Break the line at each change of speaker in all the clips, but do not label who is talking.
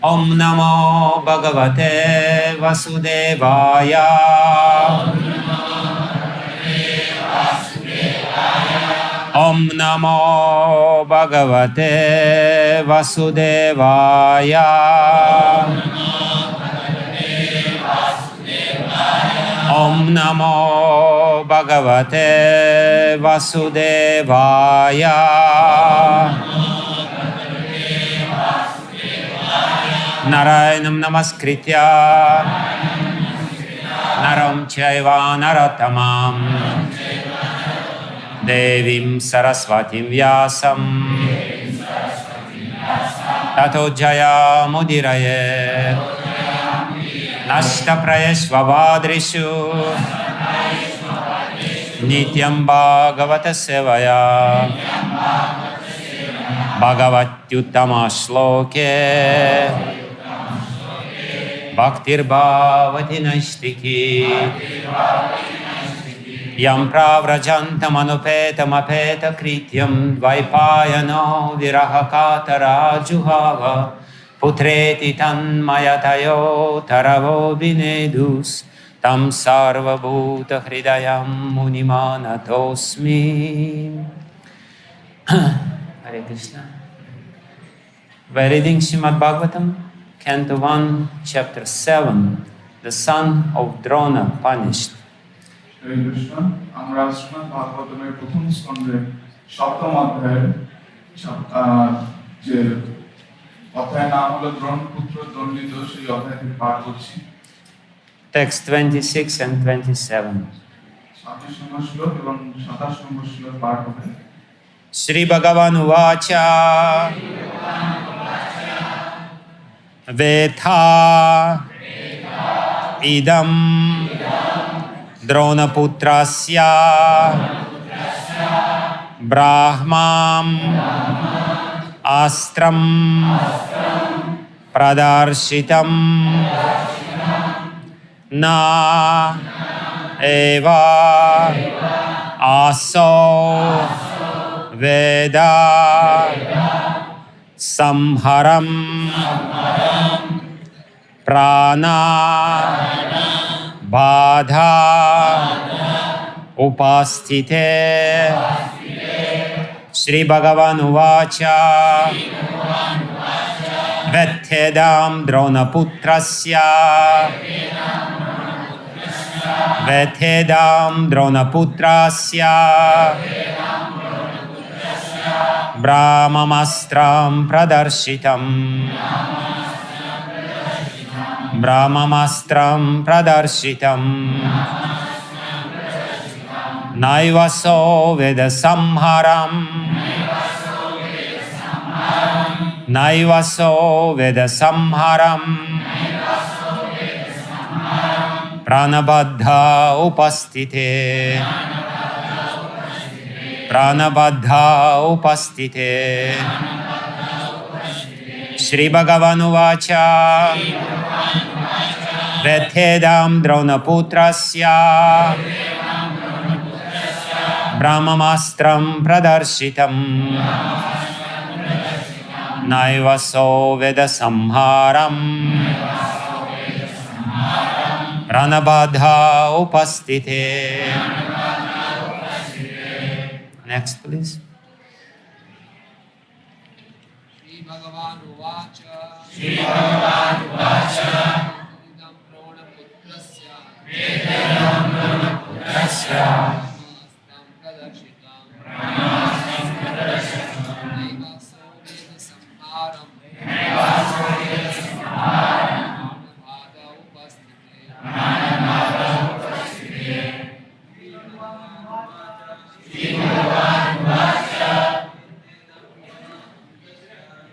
Om Namo Bhagavate Vasudevaya. Om Namo Bhagavate Vasudevaya. Om Namo Bhagavate Vasudevaya. Narayanam Namaskritya Naram Chaiva Narottamam Devim Saraswatim Vyasam Tato Jaya Mudiraye Nashta Prayeshvavadrishu Nityam Bhagavata Sevaya Bhagavatyuttama Shloke Bhaktir Bhavati Naistiki Yam Pravrajantam Anupetam Apeta Krityam Dvaipayano Virahakatara Juhava Putreti Tanmayatayo Taravo Vinedus Tam Sarvabhuta Hridayam Munimanatosmi. Hare Krishna. We're reading Srimad Bhagavatam, Canto 1, Chapter 7, The Son of Drona Punished.
Hare Krishna. আমরা শ্রীমদ্ ভাগবতমের প্রথম স্কন্ধে সপ্তম অধ্যায়ের যে অধ্যায়ের নাম হলো দ্রোণপুত্র দণ্ডিত, সেই অধ্যায় থেকে পাঠ করছি।
Text 26 and 27.
26 নম্বর শ্লোক এবং 27 নম্বর শ্লোক পাঠ হবে।
Shri Bhagavan Uvacha Vetha idam Dronaputrasya Brahmam astram Pradarshitam na eva aso Veda samharam prana badha upasthite. Shri Bhagavan Uvacha Vetyedam Dronaputrasya Vetyedam Dronaputrasya brahmastram pradarshitam brahmastram pradarshitam naivaso veda samharam naivaso veda samharam pranabadha upasthite pranabadha upasthite. Shri Bhagavan Uvacha Vetyedam Dronaputrasya brahmastram pradarshitam naivaso veda samharam pranabadha upasthite. Next, please.
Śrī Bhagavan Uvacha idam Dronaputrasya brahmastam pradarshitām naivaso veda samharam pranabadha upasthite.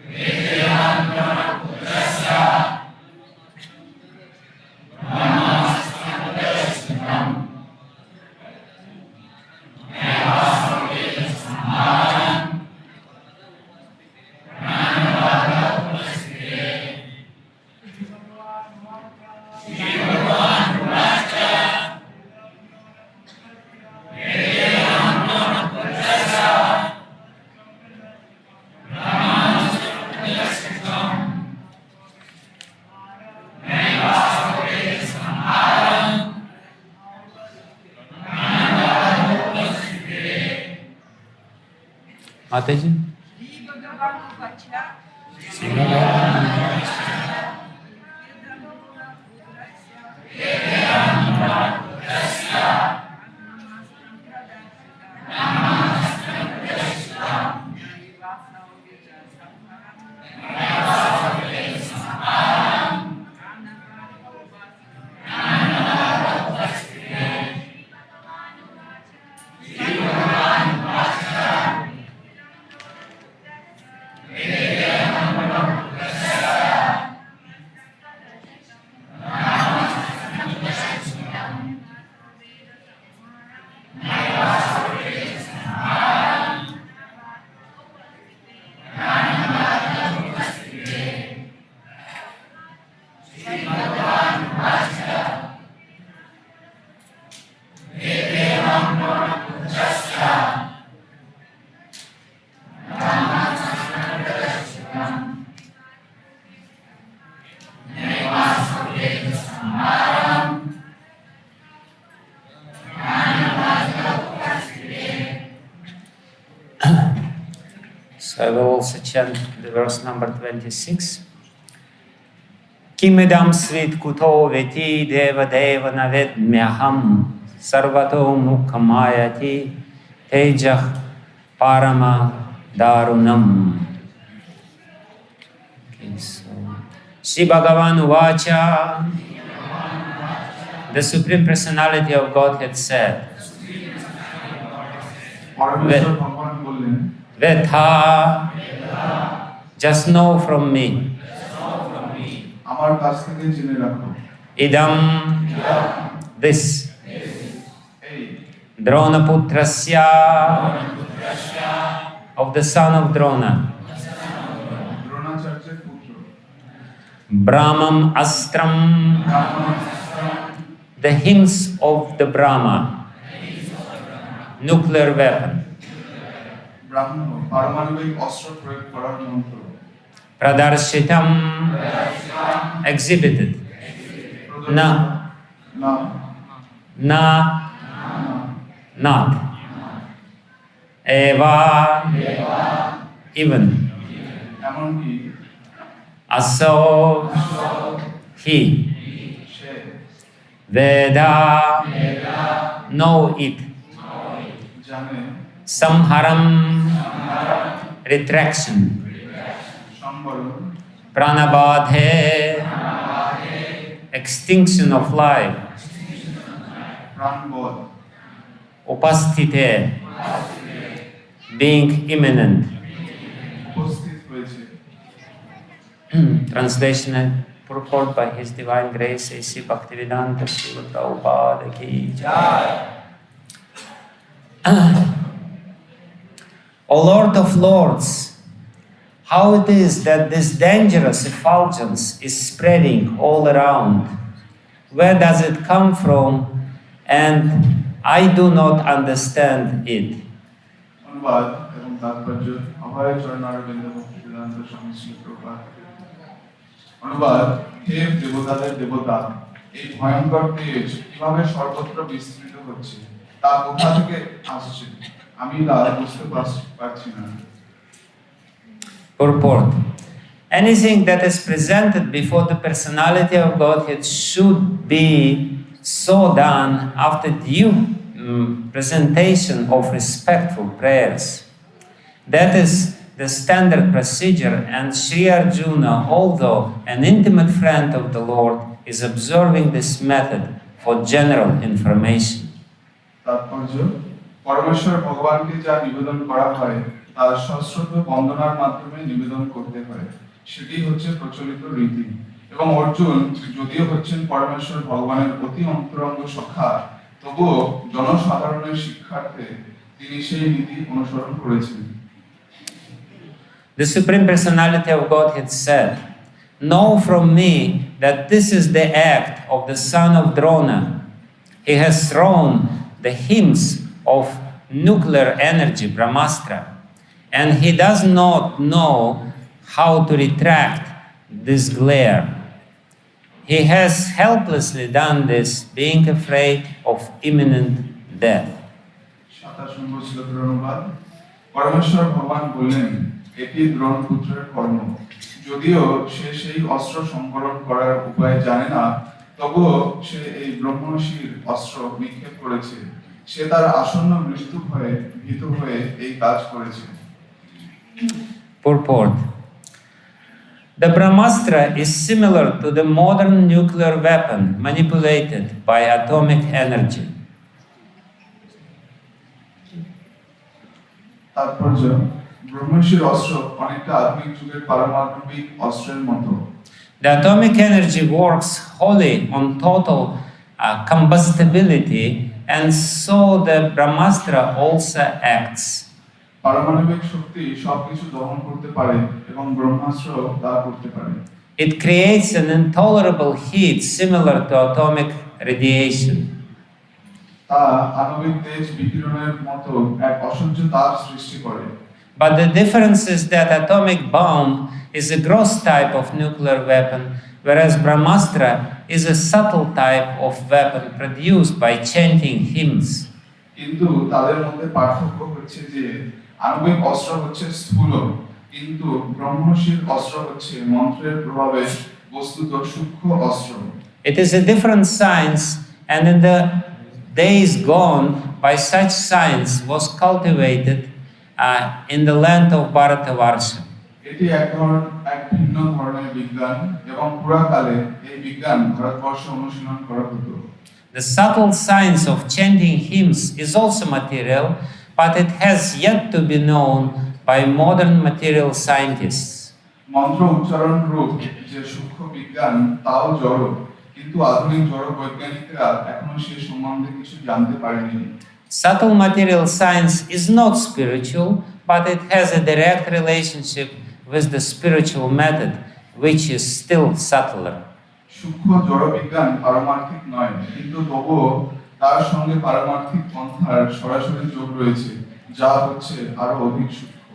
Vedmi
Mataji? So I will also chant the verse number 26. Kim idaṁ svit kuto veti deva-deva vedmy aham sarvato mukham āyāti tejaḥ parama-dāruṇam. Okay, so Śrī Bhagavan Uvacha, the Supreme Personality of Godhead said,
পরমেশ্বর ভগবান বললেন,
Vetha, just know from me.
আমার কাছ থেকে জেনে রাখো,
Idam, this,
এই
Dronaputrasya, of the son of Drona,
দ্রোণাচার্যের পুত্র,
Brahmam Astram, the hymns of the Brahma, nuclear weapon,
ব্রাহ্মণ পারমাণবিক অস্ত্র প্রয়োগ করার মন্ত্র,
Pradarshitam, exhibited, na,
না
na, not, eva, even,
এমনকি
aso, he,
say
veda, know it,
জানে,
samharam, retraction,
Sambaran,
pranabadhe, extinction of life,
প্রাণবধ,
upasthite, being imminent.
উপস্থিত হয়েছে।
Translation and purport by His Divine Grace A.C. Bhakti Vijnana Goswami ki jai. O Lord of Lords, how it is that this dangerous effulgence is spreading all around. Where does it come from? And I do not understand it.
অনুবাদ এবং তাৎপর্য অভয় চরণারবিন্দ ভক্তি বেদান্ত স্বামী শ্রী প্রভুপাদ। অনুবাদ, হে দেবতাদের দেবতা, এই ভয়ঙ্কর তেজ কিভাবে সর্বত্র বিস্তৃত হচ্ছে, তা কোথা থেকে আসছে, আমি তা বুঝতে পারছি না।
Purport. Anything that is presented before the personality of Godhead should be so done after due presentation of respectful prayers. That is the standard procedure, and Śrī Arjuna, although an intimate friend of the Lord, is observing this method for general information.
তাৎপর্য, পরমেশ্বর ভগবানকে যা নিবেদন করা হয় তা সশ্রদ্ধ বন্দনার মাধ্যমে নিবেদন করতে হয়, সেটি হচ্ছে প্রচলিত রীতি। এবং অর্জুন যদিও হচ্ছেন পরমেশ্বর ভগবানের অতি অন্তরঙ্গ সখা, তবুও জনসাধারণের শিক্ষার্থে তিনি সেই নীতি অনুসরণ করেছেন।
The Supreme Personality of Godhead said, "Know from me that this is the act of the son of Drona. He has thrown the hymns of nuclear energy, brahmastra, and he does not know how to retract this glare. He has helplessly done this, being afraid of imminent death."
27 নম্বর শ্লোকের অনুবাদ, পরমেশ্বর ভগবান বললেন, এটি দ্রোণ পুত্রের কর্ম। যদিও সে সেই অস্ত্র সংবরণ করার উপায় জানে না, তবুও সে এই ব্রহ্মর্ষির অস্ত্র নিক্ষেপ করেছে। সে তার আসন্ন মৃত্যু ভয়ে ভীত হয়ে এই কাজ করেছে।
Purport. The brahmastra is similar to the modern nuclear weapon manipulated by atomic energy.
তাৎপর্য, ব্রহ্মর্ষির অস্ত্র অনেকটা আধুনিক যুগের পারমাণবিক অস্ত্রের মতো।
The atomic energy works wholly on total combustibility, and so the brahmastra also acts.
পারমাণবিক শক্তি সবকিছু দহন করতে পারে এবং ব্রহ্মাস্ত্র তা করতে পারে।
It creates an intolerable heat similar to atomic radiation.
তা আণবিক তেজ বিকিরণের মতো এক অসহ্য তাপ সৃষ্টি করে।
But the difference is that atomic bomb is a gross type of nuclear weapon, whereas brahmastra is a subtle type of weapon produced by chanting hymns.
কিন্তু তাদের মধ্যে পার্থক্য হচ্ছে যে আণবিক অস্ত্র হচ্ছে স্থূল, কিন্তু ব্রহ্মর্ষির অস্ত্র হচ্ছে মন্ত্রের প্রভাবে বস্তুত সূক্ষ্ম অস্ত্র।
It is a different science, and in the days gone by, such science was cultivated in the land of Bharatavarsha.
এটি এক ভিন্ন ধরনের বিজ্ঞান এবং পুরাকালে এই বিজ্ঞান ভারতবর্ষে অনুশীলন করা হতো।
The subtle science of chanting hymns is also material, but it has yet to be known by modern material scientists.
মন্ত্র উচ্চারণ রূপ যে সূক্ষ্ম বিজ্ঞান তাও জড়, কিন্তু আধুনিক জড় বৈজ্ঞানিকরা এখনো সে সম্বন্ধে কিছু জানতে পারেনি।
Subtle material science is not spiritual, but it has a direct relationship with the spiritual method, which is still subtler.
সূক্ষ্ম জড় বিজ্ঞান পারমার্থিক নয়, কিন্তু তবুও তার সঙ্গে পারমার্থিক পন্থার সরাসরি যোগ রয়েছে, যা হচ্ছে আরো অধিক সূক্ষ্ম।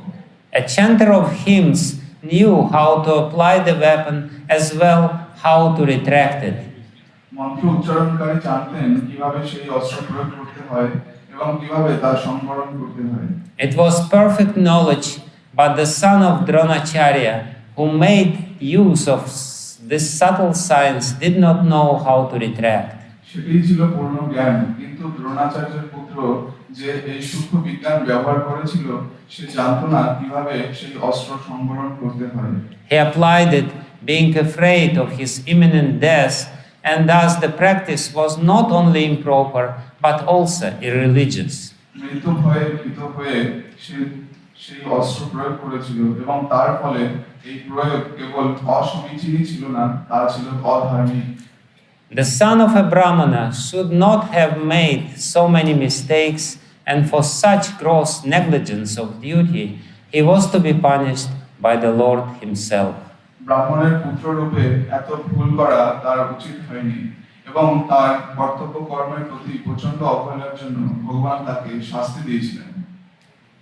A chanter of hymns knew how to apply the weapon as well how to retract it.
মন্ত্র উচ্চারণকারী জানতেন কিভাবে সেই অস্ত্র প্রয়োগ করতে হয় এবং কিভাবে তার সংবরণ করতে হয়।
It was perfect knowledge, but the son of Dronacharya, who made use of this subtle science, did not know how to retract.
সেটাই ছিল পূর্ণ জ্ঞান, কিন্তু দ্রোণাচার্যের পুত্র যে এই সূক্ষ্ম বিজ্ঞান ব্যবহার করেছিল, সে জানতো না কিভাবে সেই অস্ত্র সংবরণ করতে হয়।
He applied it, being afraid of his imminent death, and thus the practice was not only improper but also irreligious.
মৃত্যু ভয়ে ভীত হয়ে সে সেই অস্ত্র প্রয়োগ করেছিল, এবং তার ফলে এই প্রয়োগ কেবল অসমীচীনই ছিল না, তা ছিল অধার্মিক।
The son of a Brahmana should not have made so many mistakes, and for such gross negligence of duty, he was to be punished by the Lord himself.
ব্রাহ্মণের পুত্র রূপে এত ভুল করা তার উচিত হয়নি, এবং তার কর্তব্য কর্মের প্রতি প্রচন্ড অবহেলার জন্য ভগবান তাকে শাস্তি দিয়েছিলেন।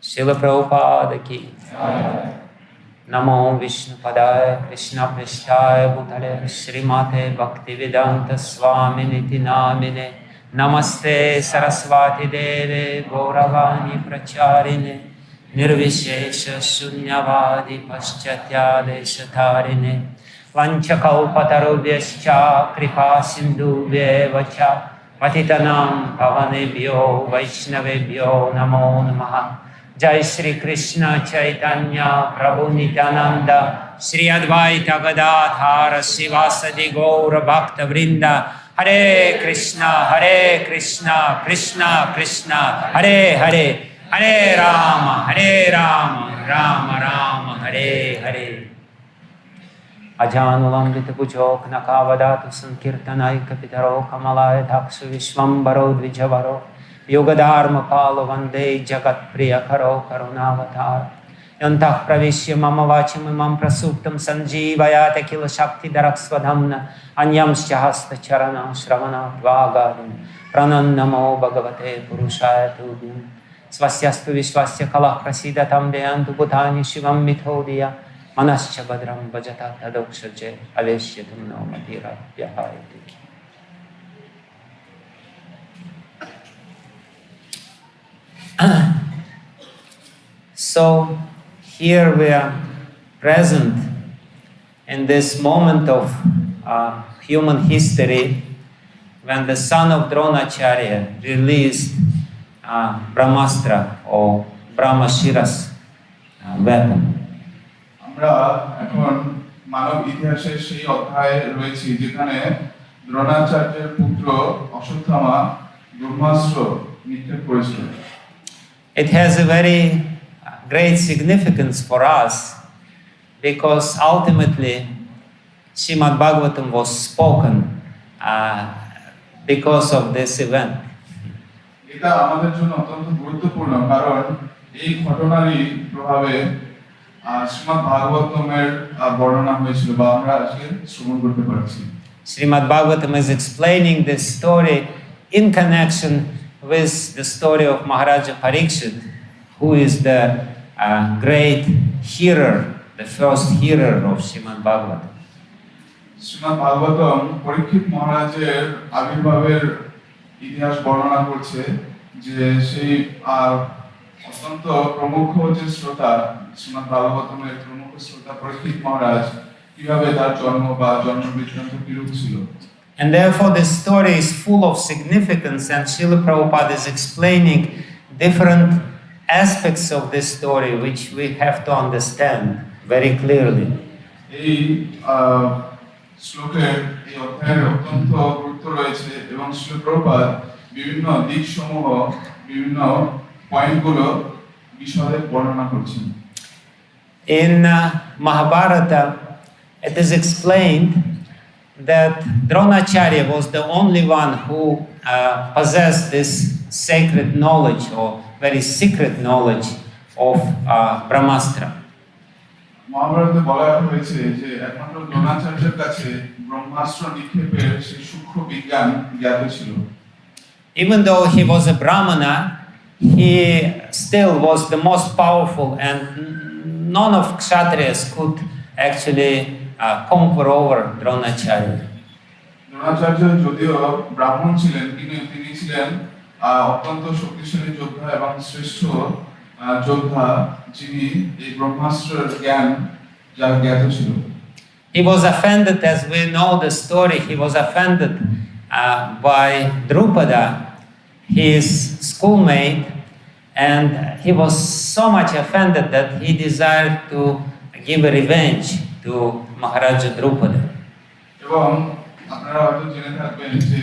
Srila Prabhupada ki Namo Vishnu Padaya Krishna Prishtaya Bhutale Srimate Bhakti Vedanta Swami Niti Namine Namaste Saraswati Deve Gauravani Pracharine Nirvishesha Shunyavadi Paschatyadesatarine Vanchakalpatarubhyascha Kripa Sindhubhyeva cha Patitanam Pavanebhyo Vaishnavebhyo Namo Namaha. Jai Shri Krishna Chaitanya Prabhu Nityananda Shri Advaita Gadadhara Sivasadi Gaura Bhakta Vrinda Hare Krishna Krishna Krishna Hare Hare Hare Rama Rama Rama Hare Hare Ajanulambita Pujok Nakavadatu Sankirtanaika Pitaro Kamalaya Daksu Vishwambaro Dvijavaro Yogadharma Palo Vande Jagat Priya Karo Karunavatar Yantah Pravishya Mama Vacham Imam Prasuptam Sanjeevayate Kila Shakti Daraksvadhamna Anyam Shahasta Charana Shravana Dvagadam Pranannamo Bhagavate Purushaya Tubhyam Svasyastu Vishwasya Kalah Prasidatam Deyantu Bhutani Shivam Mithodya Manascha Badram Bhajata Tadokshaje Aveshyatum No Matira Vyahayati. So here we are present in this moment of human history when the son of Dronacharya released brahmastra or brahmashiras weapon.
আমরা এখন মানব ইতিহাসের সেই অধ্যায়ে রয়েছি যেখানে দ্রোণাচার্যের পুত্র অশ্বত্থামা ব্রহ্মাস্ত্র নিক্ষেপ করেছিল।
It has a very great significance for us because ultimately Srimad Bhagavatam was spoken because of this event.
এটা আমাদের জন্য অত্যন্ত গুরুত্বপূর্ণ কারণ এই ঘটনারই প্রভাবে শ্রীমদ্ ভাগবতমের বর্ণনা হয়েছিল বা আমরা আজকে শ্রবণ করতে পারছি।
Srimad Bhagavatam is explaining this story in connection with the story of Maharaja Parikshit, who is the great hearer, the first hearer of Srimad Bhagavatam.
Shrimad Bhagavatam পরীক্ষিত মহারাজের আবির্ভাবের ইতিহাস বর্ণনা করছে যে সেই অত্যন্ত প্রমুখ যে শ্রোতা শ্রীমদ্ ভাগবতমের প্রমুখ শ্রোতা পরীক্ষিত মহারাজ কিভাবে তার জন্ম বা জন্ম বৃত্তান্ত কিরূপ ছিল।
And therefore this story is full of significance, and Srila Prabhupada is explaining different aspects of this story which we have to understand very clearly.
এই শ্লোকের এই অধ্যায়ের অত্যন্ত গুরুত্ব রয়েছে এবং শ্রীল প্রভুপাদ বিভিন্ন দিকসমূহ বিভিন্ন পয়েন্টগুলো বিশদে বর্ণনা করছেন।
In Mahabharata, it is explained that Dronacharya was the only one who possessed this sacred knowledge or very secret knowledge of brahmastra.
মহাভারতে বলা হয়েছে যে একমাত্র দ্রোণাচার্যের কাছে ব্রহ্মাস্ত্র নিক্ষেপের সেই সূক্ষ্ম বিজ্ঞান জ্ঞাত ছিল।
Even though he was a brahmana, he still was the most powerful, and none of kshatriyas could actually conquer over Dronacharya.
Dronacharya যদিও ব্রাহ্মণ ছিলেন কিন্তু তিনি ছিলেন অত্যন্ত শক্তিশালী যোদ্ধা এবং শ্রেষ্ঠ যোদ্ধা যিনি এই ব্রহ্মাস্ত্রের জ্ঞান যার জ্ঞাত ছিল।
He was offended, as we know the story, he was offended by Drupada, his schoolmate, and he was so much offended that he desired to give a revenge to Maharaja Drupada.
এবং আপনারা হয়তো জেনে থাকবেন যে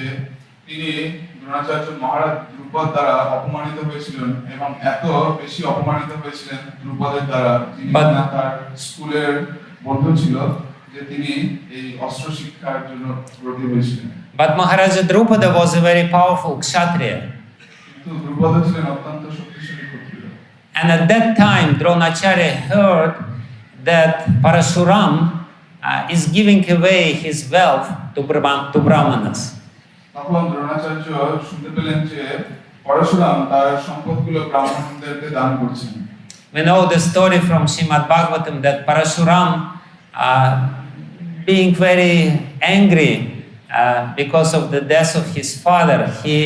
তিনি দ্রোণাচার্য মহারাজ দ্রুপদ দ্বারা অপমানিত হয়েছিলেন এবং এত বেশি অপমানিত হয়েছিলেন দ্রুপদের দ্বারা যিনি তার স্কুলের বন্ধু ছিল যে তিনি এই অস্ত্র শিক্ষার জন্য ব্রতী হয়েছিলেন।
But Maharaja Drupada was a very powerful kshatriya.
কিন্তু দ্রুপদ ছিলেন অত্যন্ত শক্তিশালী ক্ষত্রিয়।
And at that time, Dronacharya heard that Parashuram is giving away his wealth to Brahmanas.
তখন দ্রোণাচার্য শুনতে পেলেন যে পরশুরাম তার সম্পদগুলো ব্রাহ্মণদেরকে দান করছেন।
We know the story from Srimad Bhagavatam that Parashuram, being very angry because of the death of his father, he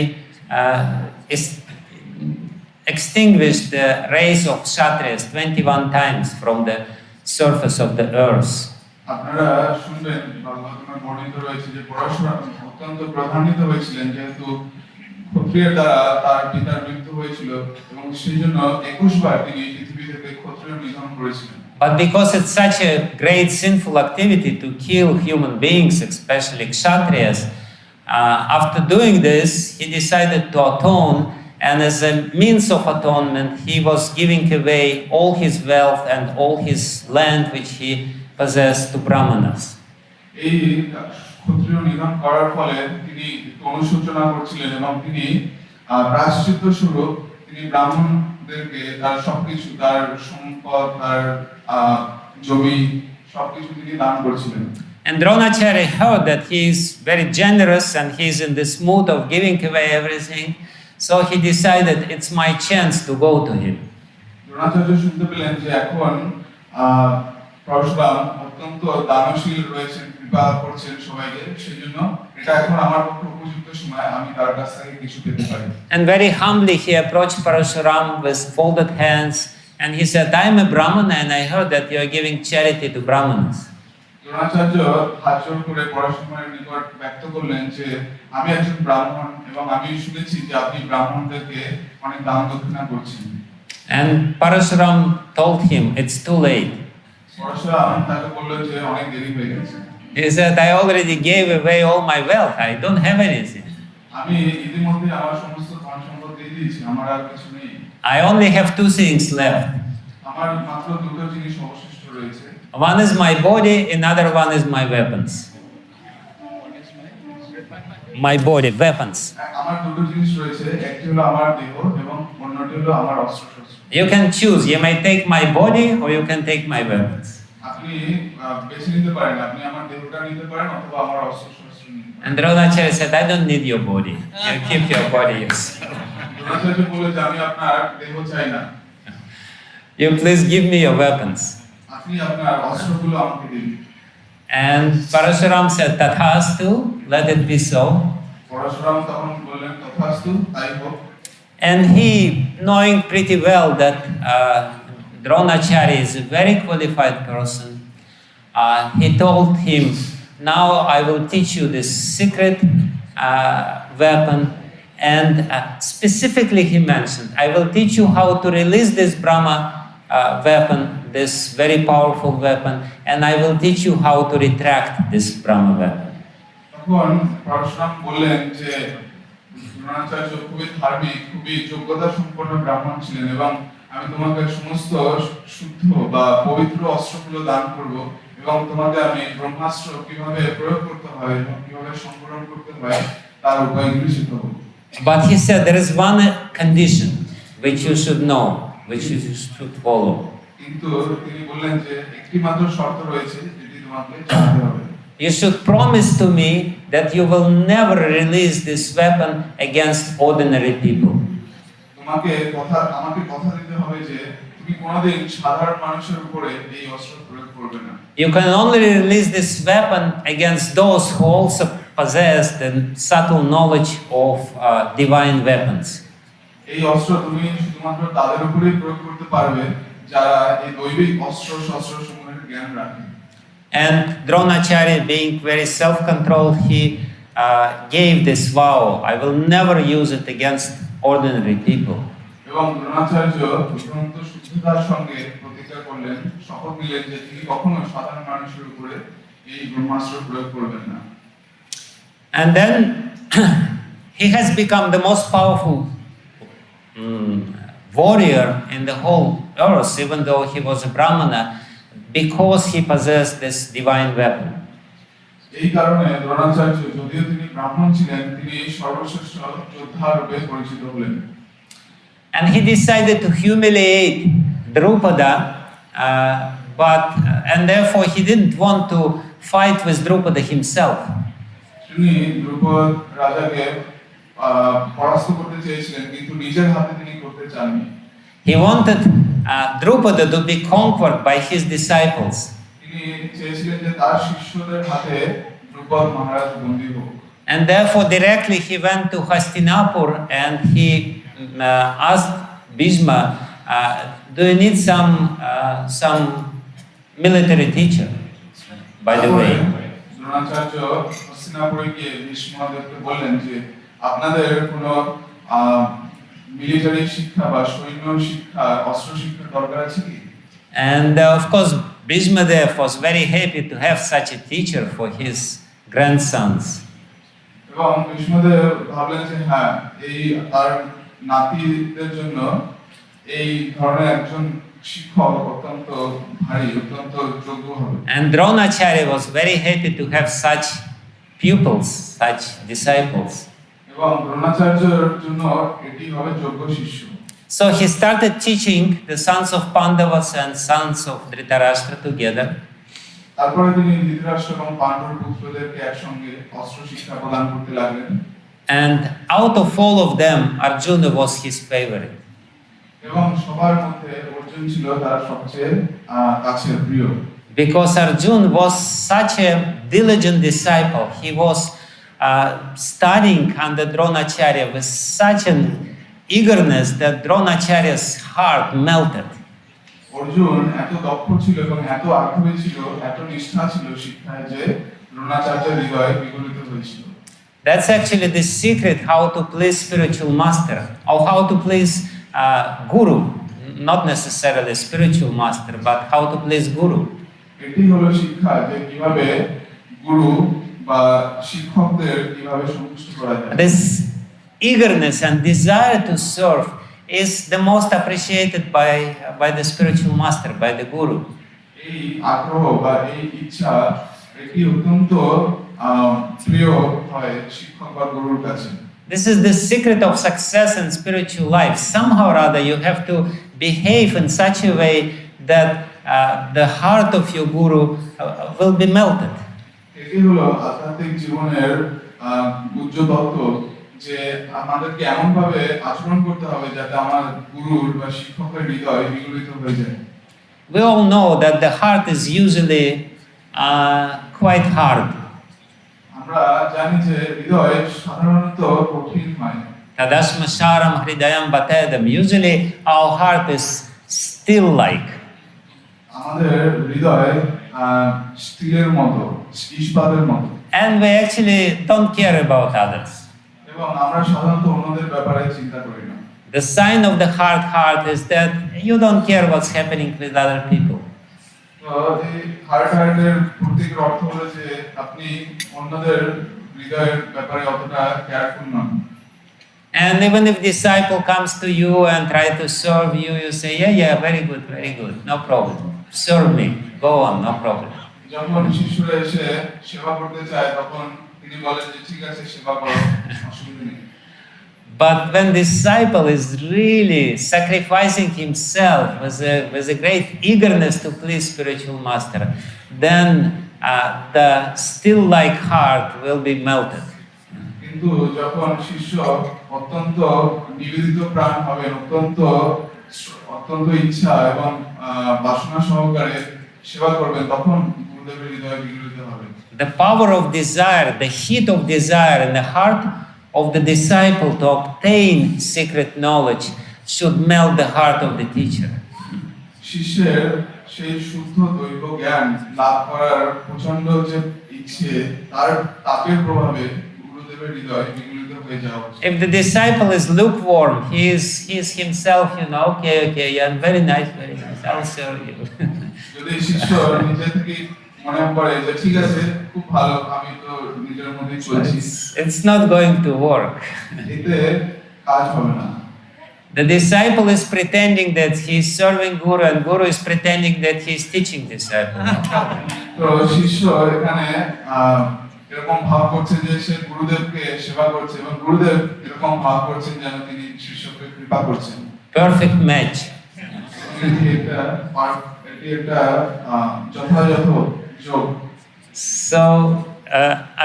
extinguished the race of Kshatriyas 21 times from the surface of the earth.
আপনারা শুনবেন ভাগবতমে বর্ণিত রয়েছে যে পরশুরাম অত্যন্ত প্রধানিত হয়েছিলেন যেহেতু ক্ষত্রিয়ের দ্বারা তার পিতার মৃত্যু হয়েছিল এবং সেই জন্য 21 বার তিনি পৃথিবী থেকে ক্ষত্রিয় নিধন করেছিলেন।
But because it's such a great sinful activity to kill human beings, especially Kshatriyas, after doing this, he decided to atone, and as a means of atonement, he was giving away all his wealth and all his land which he possessed to Brahmanas.
এই ক্ষত্রিয় নিধন করার ফলে তিনি অনুশোচনা করছিলেন এবং তিনি প্রায়শ্চিত্ত স্বরূপ তিনি ব্রাহ্মণদেরকে তার সবকিছু তার সম্পদ তার জমি সবকিছু তিনি দান করেছিলেন।
And Dronacharya heard that he is very generous and he is in this mood of giving away everything, so he decided it's my chance to go to him.
Dronacharya শুনতে পেলেন যে এখন পরশুরাম অত্যন্ত দানশীল রয়েছেন, কৃপা করছেন সবাইকে, সেজন্য এটা এখন আমার পক্ষে উপযুক্ত সময়, আমি তার কাছ থেকে কিছু পেতে পারি।
And very humbly he approached Parashuram with folded hands And he said, I am a Brahmana and I heard that you are giving charity to Brahmanas.
Dronacharya হাত জোড় করে পরশুরামের নিকট ব্যক্ত করলেন যে আমি একজন ব্রাহ্মণ এবং আমি শুনেছি যে আপনি ব্রাহ্মণদেরকে অনেক দান দক্ষিণা করছেন।
And Parashuram told him, it's too late.
Parashuram তাকে বলল যে অনেক দেরি হয়ে গেছে।
He said, I already gave away all my wealth. I don't have anything.
আমি ইতিমধ্যে আমার সমস্ত ধন সম্পদ দিয়ে দিয়েছি, আমার আর কিছু নেই।
I only have two things left.
আমার মাত্র দুটো জিনিস অবশিষ্ট রয়েছে।
One is my body, another one is my weapons. My body, weapons.
আমার দুটো জিনিস রয়েছে, একটি হলো আমার দেহ এবং অন্যটি হলো আমার অস্ত্রশস্ত্র।
You can choose. You may take my body or you can take my weapons.
আপনি বেছে নিতে পারেন, আপনি আমার দেহটা নিতে পারেন অথবা আমার অস্ত্রশস্ত্র নিতে পারেন।
And Dronacharya said, I don't need your body. You keep your body yourself.
Dronacharya বলল যে আমি আপনার দেহ চাই না,
You please give me your weapons.
আপনি আপনার অস্ত্রগুলো আমাকে দিন।
And Parashuram said, Tathastu, let it be so.
Parashuram তখন বললেন তথাস্তু, তাই হোক।
And he, knowing pretty well that Dronacharya is a very qualified person, he told him, now I will teach you this secret weapon. And specifically he mentioned, I will teach you how to release this Brahma weapon, this very powerful weapon, and I will teach you how to retract this Brahma weapon.
তখন পরশুরাম বললেন যে দ্রোণাচার্য খুবই ধার্মিক, খুবই যোগ্যতা সম্পন্ন ব্রাহ্মণ ছিলেন এবং আমি তোমাকে সমস্ত শুদ্ধ বা পবিত্র অস্ত্রগুলো দান করব এবং তোমাকে আমি ব্রহ্মাস্ত্র কিভাবে প্রয়োগ করতে হয় এবং কিভাবে সংবরণ করতে হয় তার উপায়গুলি শেখাবো।
But he said there is one condition which you should know, which you should follow.
কিন্তু তিনি বললেন যে একটি মাত্র শর্ত রয়েছে যেটি তোমাকে জানতে হবে।
You should promise to me that you will never release this weapon against ordinary people.
আমাকে কথা দিতে হবে যে তুমি কোনোদিন সাধারণ মানুষের উপরে এই অস্ত্র প্রয়োগ করবে না।
You can only release this weapon against those who also possess the subtle knowledge of divine weapons.
এই অস্ত্র তুমি শুধুমাত্র তাদের উপরেই প্রয়োগ করতে পারবে যারা এই দৈবিক অস্ত্র শস্ত্র সমূহের জ্ঞান রাখে।
And Dronacharya, being very self-controlled, he gave this vow, I will never use it against ordinary people.
এবং দ্রোণাচার্য অত্যন্ত শুদ্ধতার সঙ্গে প্রতিজ্ঞা করলেন, শপথ নিলেন যে তিনি কখনো সাধারণ মানুষের উপরে এই ব্রহ্মাস্ত্র প্রয়োগ করবেন না।
And then he has become the most powerful warrior in the whole earth, even though he was a Brahmana, because he possessed this divine weapon.
এই কারণে দ্রোণাচার্য যদিও তিনি ব্রাহ্মণ ছিলেন, তিনি সর্বশ্রেষ্ঠ যোদ্ধা রূপে পরিচিত হলেন।
And he decided to humiliate Drupada, and therefore he didn't want to fight with Drupada himself.
তিনি দ্রুপদ রাজাকে পরাস্ত করতে চেয়েছিলেন, কিন্তু নিজের হাতে তিনি করতে চাননি।
He wanted Drupada to be conquered by his disciples.
তিনি চেয়েছিলেন যে তার শিষ্যদের হাতে দ্রুপদ মহারাজ বন্দী হোক।
And therefore directly he went to Hastinapur and he asked Bhishma, do you need some military teacher, by the way?
Dronacharya হস্তিনাপুরে গিয়ে ভীষ্মদেবকে বললেন যে আপনাদের কোনো মিলিটারি শিক্ষা বা সৈন্য শিক্ষা অস্ত্র শিক্ষার দরকার আছে কি?
And of course Bhishma was very happy to have such a teacher for his grandsons.
এবং ভীষ্মদেব ভাবলেন যে হ্যাঁ, এই তার নাতিদের জন্য এই ধরনের একজন শিক্ষক অত্যন্ত ভারী, অত্যন্ত যোগ্য হবে।
And Dronacharya was very happy to have such pupils, such disciples.
এবং দ্রোণাচার্যের জন্য এটি হবে যোগ্য শিষ্য।
So he started teaching the sons of Pandavas and sons of Dhritarashtra together.
তারপরে তিনি ধৃতরাষ্ট্র এবং পাণ্ডুর পুত্রদেরকে একসঙ্গে অস্ত্র শিক্ষা প্রদান করতে লাগলেন।
And out of all of them, Arjuna was his favorite.
এবং সবার মধ্যে অর্জুন ছিল তার সবচেয়ে কাছের প্রিয়।
Because Arjuna was such a diligent disciple, he was studying under Dronacharya with such an eagerness that Dronacharya's heart melted.
Arjun এত দক্ষ ছিল এবং এত আগ্রহী ছিল, এত নিষ্ঠা ছিল শিক্ষায় যে দ্রোণাচার্যের হৃদয় বিগলিত হয়েছিল।
That's actually the secret how to please spiritual master or how to please guru, not necessarily spiritual master, but how to please guru.
এটি হলো শিক্ষা যে কিভাবে গুরু বা শিক্ষকদের কিভাবে সন্তুষ্ট করা যায়।
This eagerness and desire to serve is the most appreciated by the spiritual master, by the guru.
এই আগ্রহ বা এই ইচ্ছা এটি অত্যন্ত প্রিয় হয় শিক্ষক বা গুরুর কাছে।
This is the secret of success in spiritual life. Somehow or other you have to behave in such a way that the heart of your guru will be melted.
এটি হলো আধ্যাত্মিক জীবনের উজ্জ্বল তত্ত্ব যে আমাদেরকে এমন ভাবে আচরণ করতে হবে যাতে আমার গুরুর বা শিক্ষকের হৃদয় বিগলিত হয়ে যায়।
We all know that the heart is usually quite hard.
আমরা জানি যে হৃদয় সাধারণত কঠিন হয়।
Tadasmasaram hridayam batedam. Usually our heart is still like.
আমাদের হৃদয় স্টিলের মতো, ইস্পাতের মতো।
And we actually don't care about others.
এবং আমরা সাধারণত অন্যদের ব্যাপারে চিন্তা করি না।
The sign of the hard heart is that you don't care what's happening with other people.
তো এই হার্টের প্রতীকের অর্থ হলো যে আপনি অন্যদের হৃদয়ের ব্যাপারে অতটা careful non.
And even if disciple comes to you and try to serve you, you say, yeah, very good, no problem. Serve me, go on, no problem.
যখন শিষ্যরা এসে সেবা করতে চায় তখন তিনি বলেন যে ঠিক আছে সেবা করো, অসুবিধা নেই।
But when disciple is really sacrificing himself with a great eagerness to please spiritual master, then the still like heart will be melted.
কিন্তু যখন শিষ্য অত্যন্ত নিবেদিত প্রাণ হবে, অত্যন্ত ইচ্ছা এবং বাসনা সহকারে সেবা করবেন, তখন গুরুদেবের হৃদয় বিগলিত হবে।
The power of desire, the heat of desire in the heart of the disciple to obtain secret knowledge should melt the heart of the teacher.
শিষ্যের সেই শুদ্ধ দৈব জ্ঞান লাভ করার প্রচন্ড যে ইচ্ছে, তার তাপের প্রভাবে গুরুদেবের হৃদয় বিগলিত হয়ে যাওয়া উচিত।
If the disciple is lukewarm, he is himself, okay, yeah, very nice, I'll serve you.
যদি শিষ্য নিজে থেকে মনে করে যে ঠিক আছে খুব ভালো, আমি তো নিজের মধ্যেই চলছি,
It's not going to work.
এতে কাজ হবে না।
The disciple is pretending that he is serving Guru, and Guru is pretending that he is teaching disciple.
তো শিষ্য এখানে এরকম ভাব করছে যে সে গুরুদেবকে সেবা করছে এবং গুরুদেব এরকম ভাব করছেন যেন তিনি শিষ্যকে কৃপা করছেন।
Perfect match.
এটি একটা যথাযথ যোগ।
So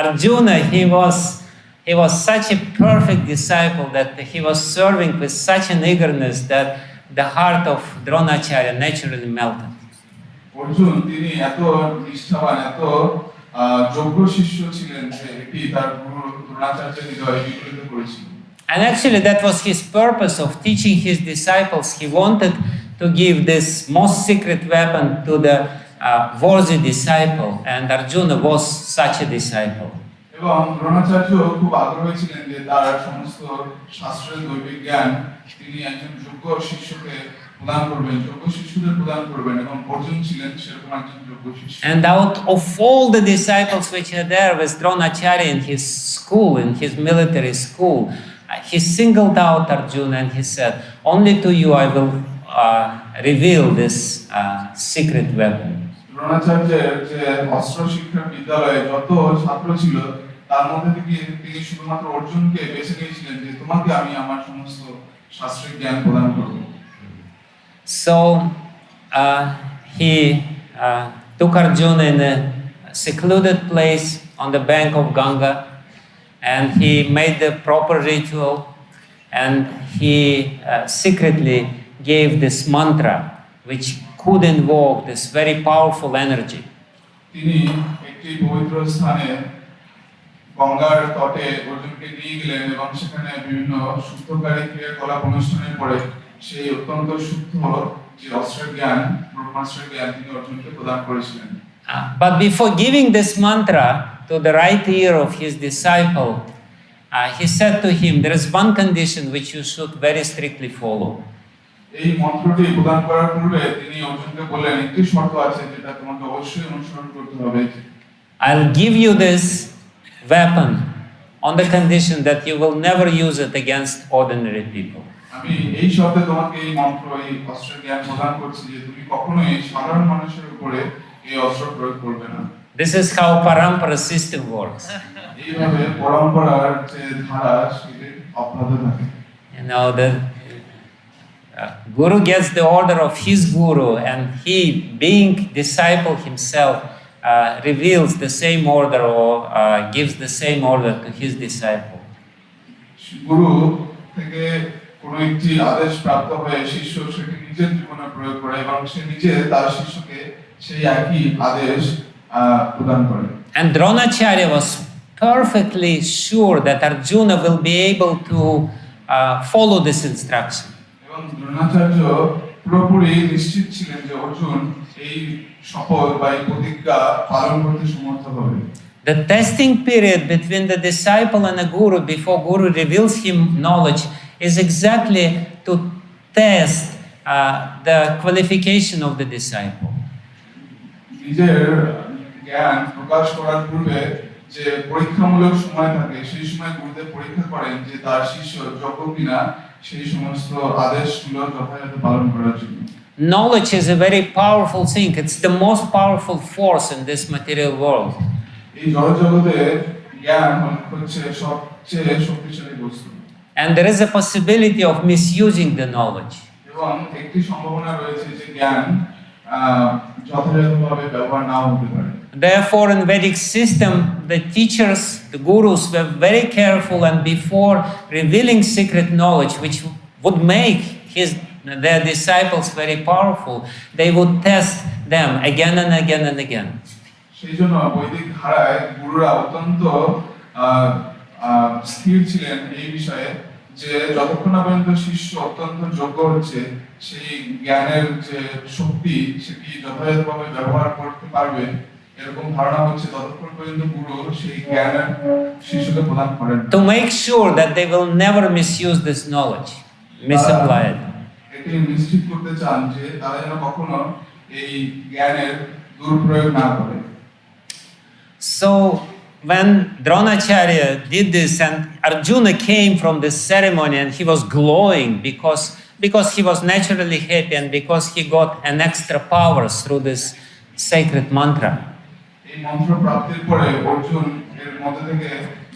Arjuna, he was such a perfect disciple that he was serving with such an eagerness that the heart of Dronacharya naturally melted.
Arjun তিনি এত নিষ্ঠাবান, এত যোগ্য শিষ্য ছিলেন যে এটি তার গুরু দ্রোণাচার্যের হৃদয় বিগলিত করেছিল।
And actually that was his purpose of teaching his disciples. He wanted to give this most secret weapon to the worthy disciple, and Arjuna was such a disciple.
এবং দ্রোণাচার্য খুব আগ্রহী ছিলেন যে তার সমস্ত শাস্ত্রের দৈবিক জ্ঞান তিনি একজন যোগ্য শিষ্যকে প্রদান করবেন, যোগ্য শিষ্যদের প্রদান করবেন, এবং অর্জুন ছিলেন সেরকম একজন যোগ্য শিষ্য।
And out of all the disciples which are there with Dronacharya in his school, in his military school, he singled out Arjuna and he said, only to you I will reveal this secret weapon.
দ্রোণাচার্যের যে অস্ত্র শিক্ষা বিদ্যালয়ে যত ছাত্র ছিল তার মধ্যে থেকে তিনি শুধুমাত্র অর্জুনকে বেছে নিয়েছিলেন যে তোমাকে আমি আমার সমস্ত শাস্ত্রিক জ্ঞান প্রদান করব।
So he took Arjuna in a secluded place on the bank of Ganga, and he made the proper ritual, and he secretly gave this mantra which could invoke this very powerful energy.
তিনি একটি পবিত্র স্থানে গঙ্গার তটে অর্জুনকে নিয়ে গেলেন এবং সেখানে বিভিন্ন শুদ্ধকারী ক্রিয়াকলাপ অনুষ্ঠানের পরে সেই অত্যন্ত শুদ্ধ যে অস্ত্রের জ্ঞান ব্রহ্মাস্ত্রের জ্ঞান তিনি অর্জুনকে প্রদান করেছিলেন।
But before giving this mantra to the right ear of his disciple, he said to him, there is one condition which you should very strictly follow.
এই মন্ত্রটি প্রদান করার পূর্বে তিনি অর্জুনকে বললেন একটি শর্ত আছে যেটা তোমাকে অবশ্যই অনুসরণ করতে হবে।
I'll give you this weapon on the condition that you will never use it against ordinary people.
আমি এই শর্তে তোমাকে এই মন্ত্র এই অস্ত্রের জ্ঞান প্রদান করছি যে তুমি কখনোই সাধারণ মানুষের উপরে এই অস্ত্র প্রয়োগ করবে না।
This is how parampara system works.
এইভাবে পরম্পরার যে ধারা সেটি অব্যাহত থাকে।
You know, the guru gets the order of his guru, and he, being disciple himself, reveals the same order or gives the same order to his disciple.
গুরু থেকে কোনো একটি আদেশ প্রাপ্ত হয়ে শিষ্য সেটি নিজের জীবনে প্রয়োগ করে এবং সে নিজে তার শিষ্যকে সেই একই আদেশ প্রদান করে।
And Dronacharya was perfectly sure that Arjuna will be able to follow this instruction.
এবং দ্রোণাচার্য পুরোপুরি নিশ্চিত ছিলেন যে অর্জুন এই শপথ বা এই প্রতিজ্ঞা পালন করতে সমর্থ হবে।
The testing period between the disciple and the guru before guru reveals him knowledge is exactly to test the qualification of the disciple.
নিজের জ্ঞান প্রকাশ করার পূর্বে যে পরীক্ষামূলক সময় থাকে সেই সময় গুরুদেব পরীক্ষা করেন যে তার শিষ্য যোগ্য কিনা সেই সমস্ত আদেশগুলো যথাযথ পালন করার জন্য।
Knowledge is a very powerful thing. It's the most powerful force in this material world.
এই জড়জগতে জ্ঞান হচ্ছে সবচেয়ে শক্তিশালী বস্তু।
And there is a possibility of misusing the knowledge.
এবং একটি সম্ভাবনা রয়েছে যে জ্ঞান যথাযথভাবে ব্যবহার নাও হতে পারে।
Therefore, in Vedic system, the teachers, the gurus were very careful, and before revealing secret knowledge, which would make their disciples very powerful, they would test them again and again and again.
সেই জন্য বৈদিক ধারায় গুরুরা অত্যন্ত স্থির ছিলেন এই বিষয়ে যে যতক্ষণ না পর্যন্ত শিষ্য অত্যন্ত যোগ্য হচ্ছে সেই জ্ঞানের যে শক্তি সেটি যথাযথভাবে ব্যবহার করতে পারবে এরকম ধারণা হচ্ছে ততক্ষণ পর্যন্ত গুরু সেই জ্ঞানের শিষ্যকে প্রদান করেন।
To make sure that they will never misuse this knowledge, misapply it.
এটি নিশ্চিত করতে চান যে তারা যেন কখনো এই জ্ঞানের দুর্প্রয়োগ না করে।
So when Dronacharya did this and Arjuna came from this ceremony and he was glowing because he was naturally happy and because he got an extra power through this sacred mantra.
এই মন্ত্র প্রাপ্তির পরে অর্জুন এর মধ্যে থেকে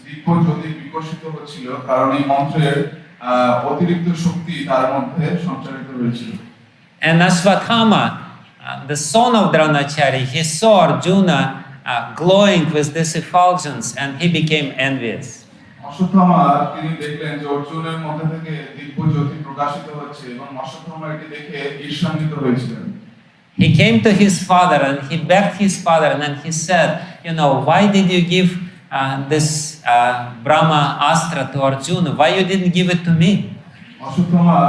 দিব্য জ্যোতি বিকশিত হচ্ছিল কারণ এই মন্ত্রের অতিরিক্ত শক্তি তার মধ্যে সঞ্চারিত হয়েছিল।
And Ashwatthama, the son of Dronacharya, he saw Arjuna glowing with this effulgence and he became envious.
Ashwatthama তিনি দেখলেন যে অর্জুনের মধ্যে থেকে দিব্য জ্যোতি প্রকাশিত হচ্ছে এবং অশ্বত্থামা এটি দেখে ঈর্ষান্বিত হয়েছিলেন।
He came to his father and he begged his father and then he said, you know, why did you give this brahmastra to Arjuna? Why you didn't give it to me?
Ashwatthama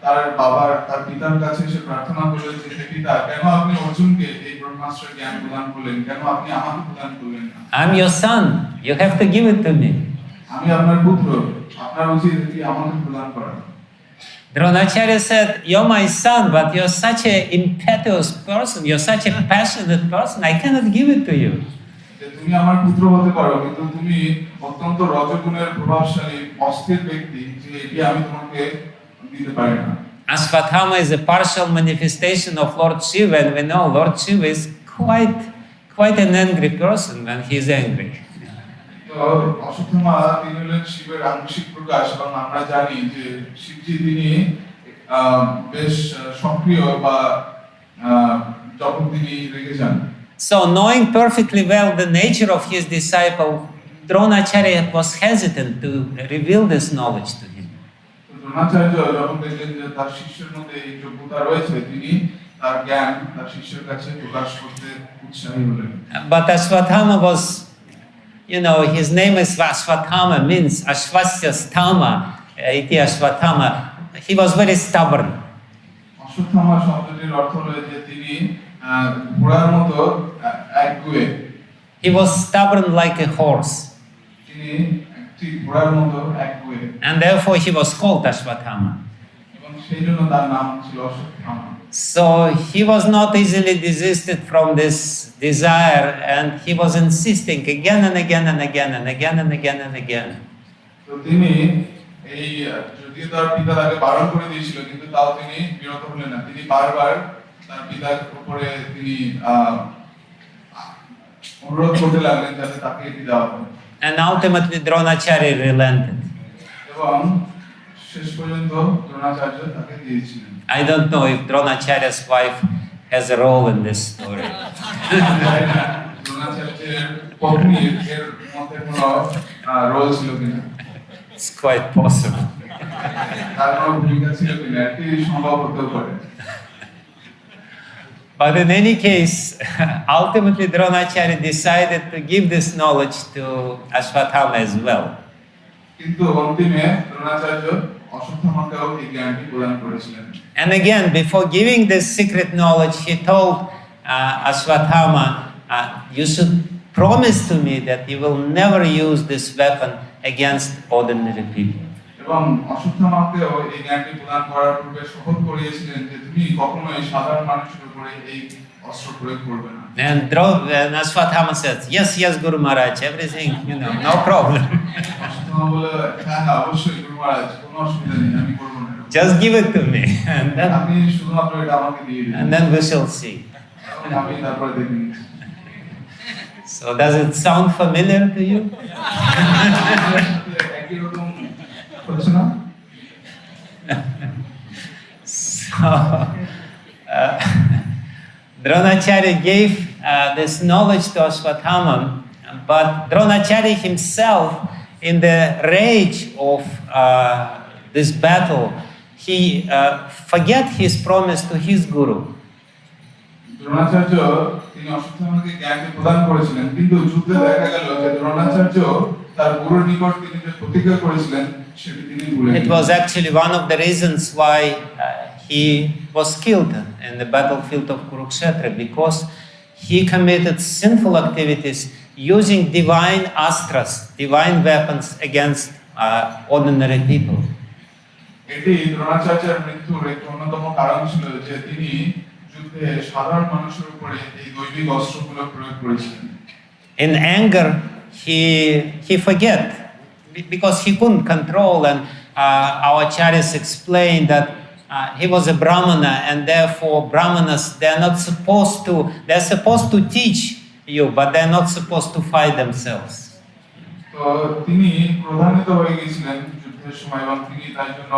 তার পিতার কাছে এসে প্রার্থনা করলেন যে হে পিতা কেন আপনি অর্জুনকে এই ব্রহ্মাস্ত্রের জ্ঞান প্রদান করলেন কেন আপনি আমাকে প্রদান করলেন না?
I'm your son. You have to give it to me.
আমি আপনার পুত্র আপনার উচিত এটি আমাকে প্রদান করা।
Dronacharya said, you're my son, but you're such an impetuous person. You're such a passionate person. I cannot give it to you.
তুমি আমার পুত্র হতে পারো কিন্তু তুমি অত্যন্ত রজগুণের প্রভাবশালী অস্থির ব্যক্তি যে এটি আমি তোমাকে দিতে পারি না।
Ashwatthama is a partial manifestation of Lord Shiva, and we know Lord Shiva is quite an angry person when he's angry.
তো অশ্বত্থামা তিনি হলেন শিবের আংশিক প্রকাশ এবং আমরা জানি যে শিবজি তিনি বেশ সক্রিয় বা যখন তিনি রেগে যান।
So knowing perfectly well the nature of his disciple, Dronacharya was hesitant to reveal this knowledge to him.
Dronacharya যখন দেখলেন যে তার শিষ্যের মধ্যে এই যোগ্যতা রয়েছে তিনি তার জ্ঞান তার শিষ্যের কাছে প্রকাশ করতে উৎসাহী হলেন।
But Ashwatthama was, you know, his name is Ashwatthama, means Ashwasya Sthama, iti Ashwatthama. He was very stubborn.
Ashwatthama শব্দটির অর্থ হলো যে তিনি ঘোড়ার মতো একগুঁয়ে।
He was stubborn like a horse,
তিনি একটি ঘোড়ার মতো একগুঁয়ে
and therefore he was called Ashwatthama.
এবং সেই জন্য তার নাম ছিল Ashwatthama.
So he was not easily desisted from this desire, and he was insisting again and again and again and again and again and again.
তো তিনি এই যদিও তার পিতা তাকে বারণ করে দিয়েছিল, কিন্তু তাও তিনি বিরত হলেন না। তিনি বারবার তার পিতার উপরে তিনি অনুরোধ করতে লাগলেন যাতে তাকে এটি দেওয়া হয়।
And ultimately Dronacharya relented.
এবং শেষ পর্যন্ত দ্রোণাচার্য তাকে দিয়েছিলেন।
I don't know if Dronacharya's wife has a role in this story.
দ্রোণাচার্যের পত্নীর এর মধ্যে কোনো রোল ছিল কিনা,
It's quite possible.
তার কোনো ভূমিকা ছিল কিনা, এটি সম্ভব হতে পারে।
But in any case, ultimately Dronacharya decided to give this knowledge to Ashwatthama as well.
কিন্তু অন্তিমে দ্রোণাচার্য অশ্বত্থামাকেও এই জ্ঞানটি প্রদান করেছিলেন।
And again, before giving this secret knowledge, he told Ashwatthama, you should promise to me that you will never use this weapon against ordinary people.
এবং অশ্বত্থামাকেও এই জ্ঞানটি প্রদান করার পূর্বে শপথ করিয়েছিলেন যে তুমি কখনোই সাধারণ মানুষের উপরে এই অস্ত্র প্রয়োগ করবে না।
And Ashwatthama said, yes, yes, Guru Maharaj, everything, no problem.
Ashwatthama বলে, হ্যাঁ হ্যাঁ অবশ্যই গুরু মহারাজ, কোনো অসুবিধা নেই, আমি করব না।
Just give it to me,
আপনি শুধুমাত্র এটা আমাকে দিয়ে দিন,
and then we shall see.
আমি তারপরে দেখে নিচ্ছি।
So does it sound familiar to you?
একই রকম হচ্ছে না?
So, Dronacharya gave this knowledge to Ashwatthama, but Dronacharya himself, in the rage of this battle, he forget his promise to his guru.
Dronacharya তিনি অশ্বত্থামাকে জ্ঞানটি প্রদান করেছিলেন, কিন্তু যুদ্ধে দেখা গেল যে দ্রোণাচার্য তার গুরুর নিকট তিনি যে প্রতিজ্ঞা করেছিলেন সেটি তিনি ভুলে গেলেন।
It was actually one of the reasons why he was killed in the battlefield of Kurukshetra, because he committed sinful activities using divine astras, divine weapons against ordinary people.
এটি দ্রোণাচার্যের মৃত্যুর একটি অন্যতম কারণ ছিল যে তিনি যুদ্ধে সাধারণ মানুষের উপরে এই দৈবিক অস্ত্রগুলো প্রয়োগ করেছিলেন।
In anger, he forget, because he couldn't control, and our acharyas explained that he was a brahmana, and therefore brahmanas, they're supposed to teach you, but they're not supposed to fight themselves.
তো তিনি প্রধানিত হয়ে গিয়েছিলেন যুদ্ধের সময়, এবং তিনি তার জন্য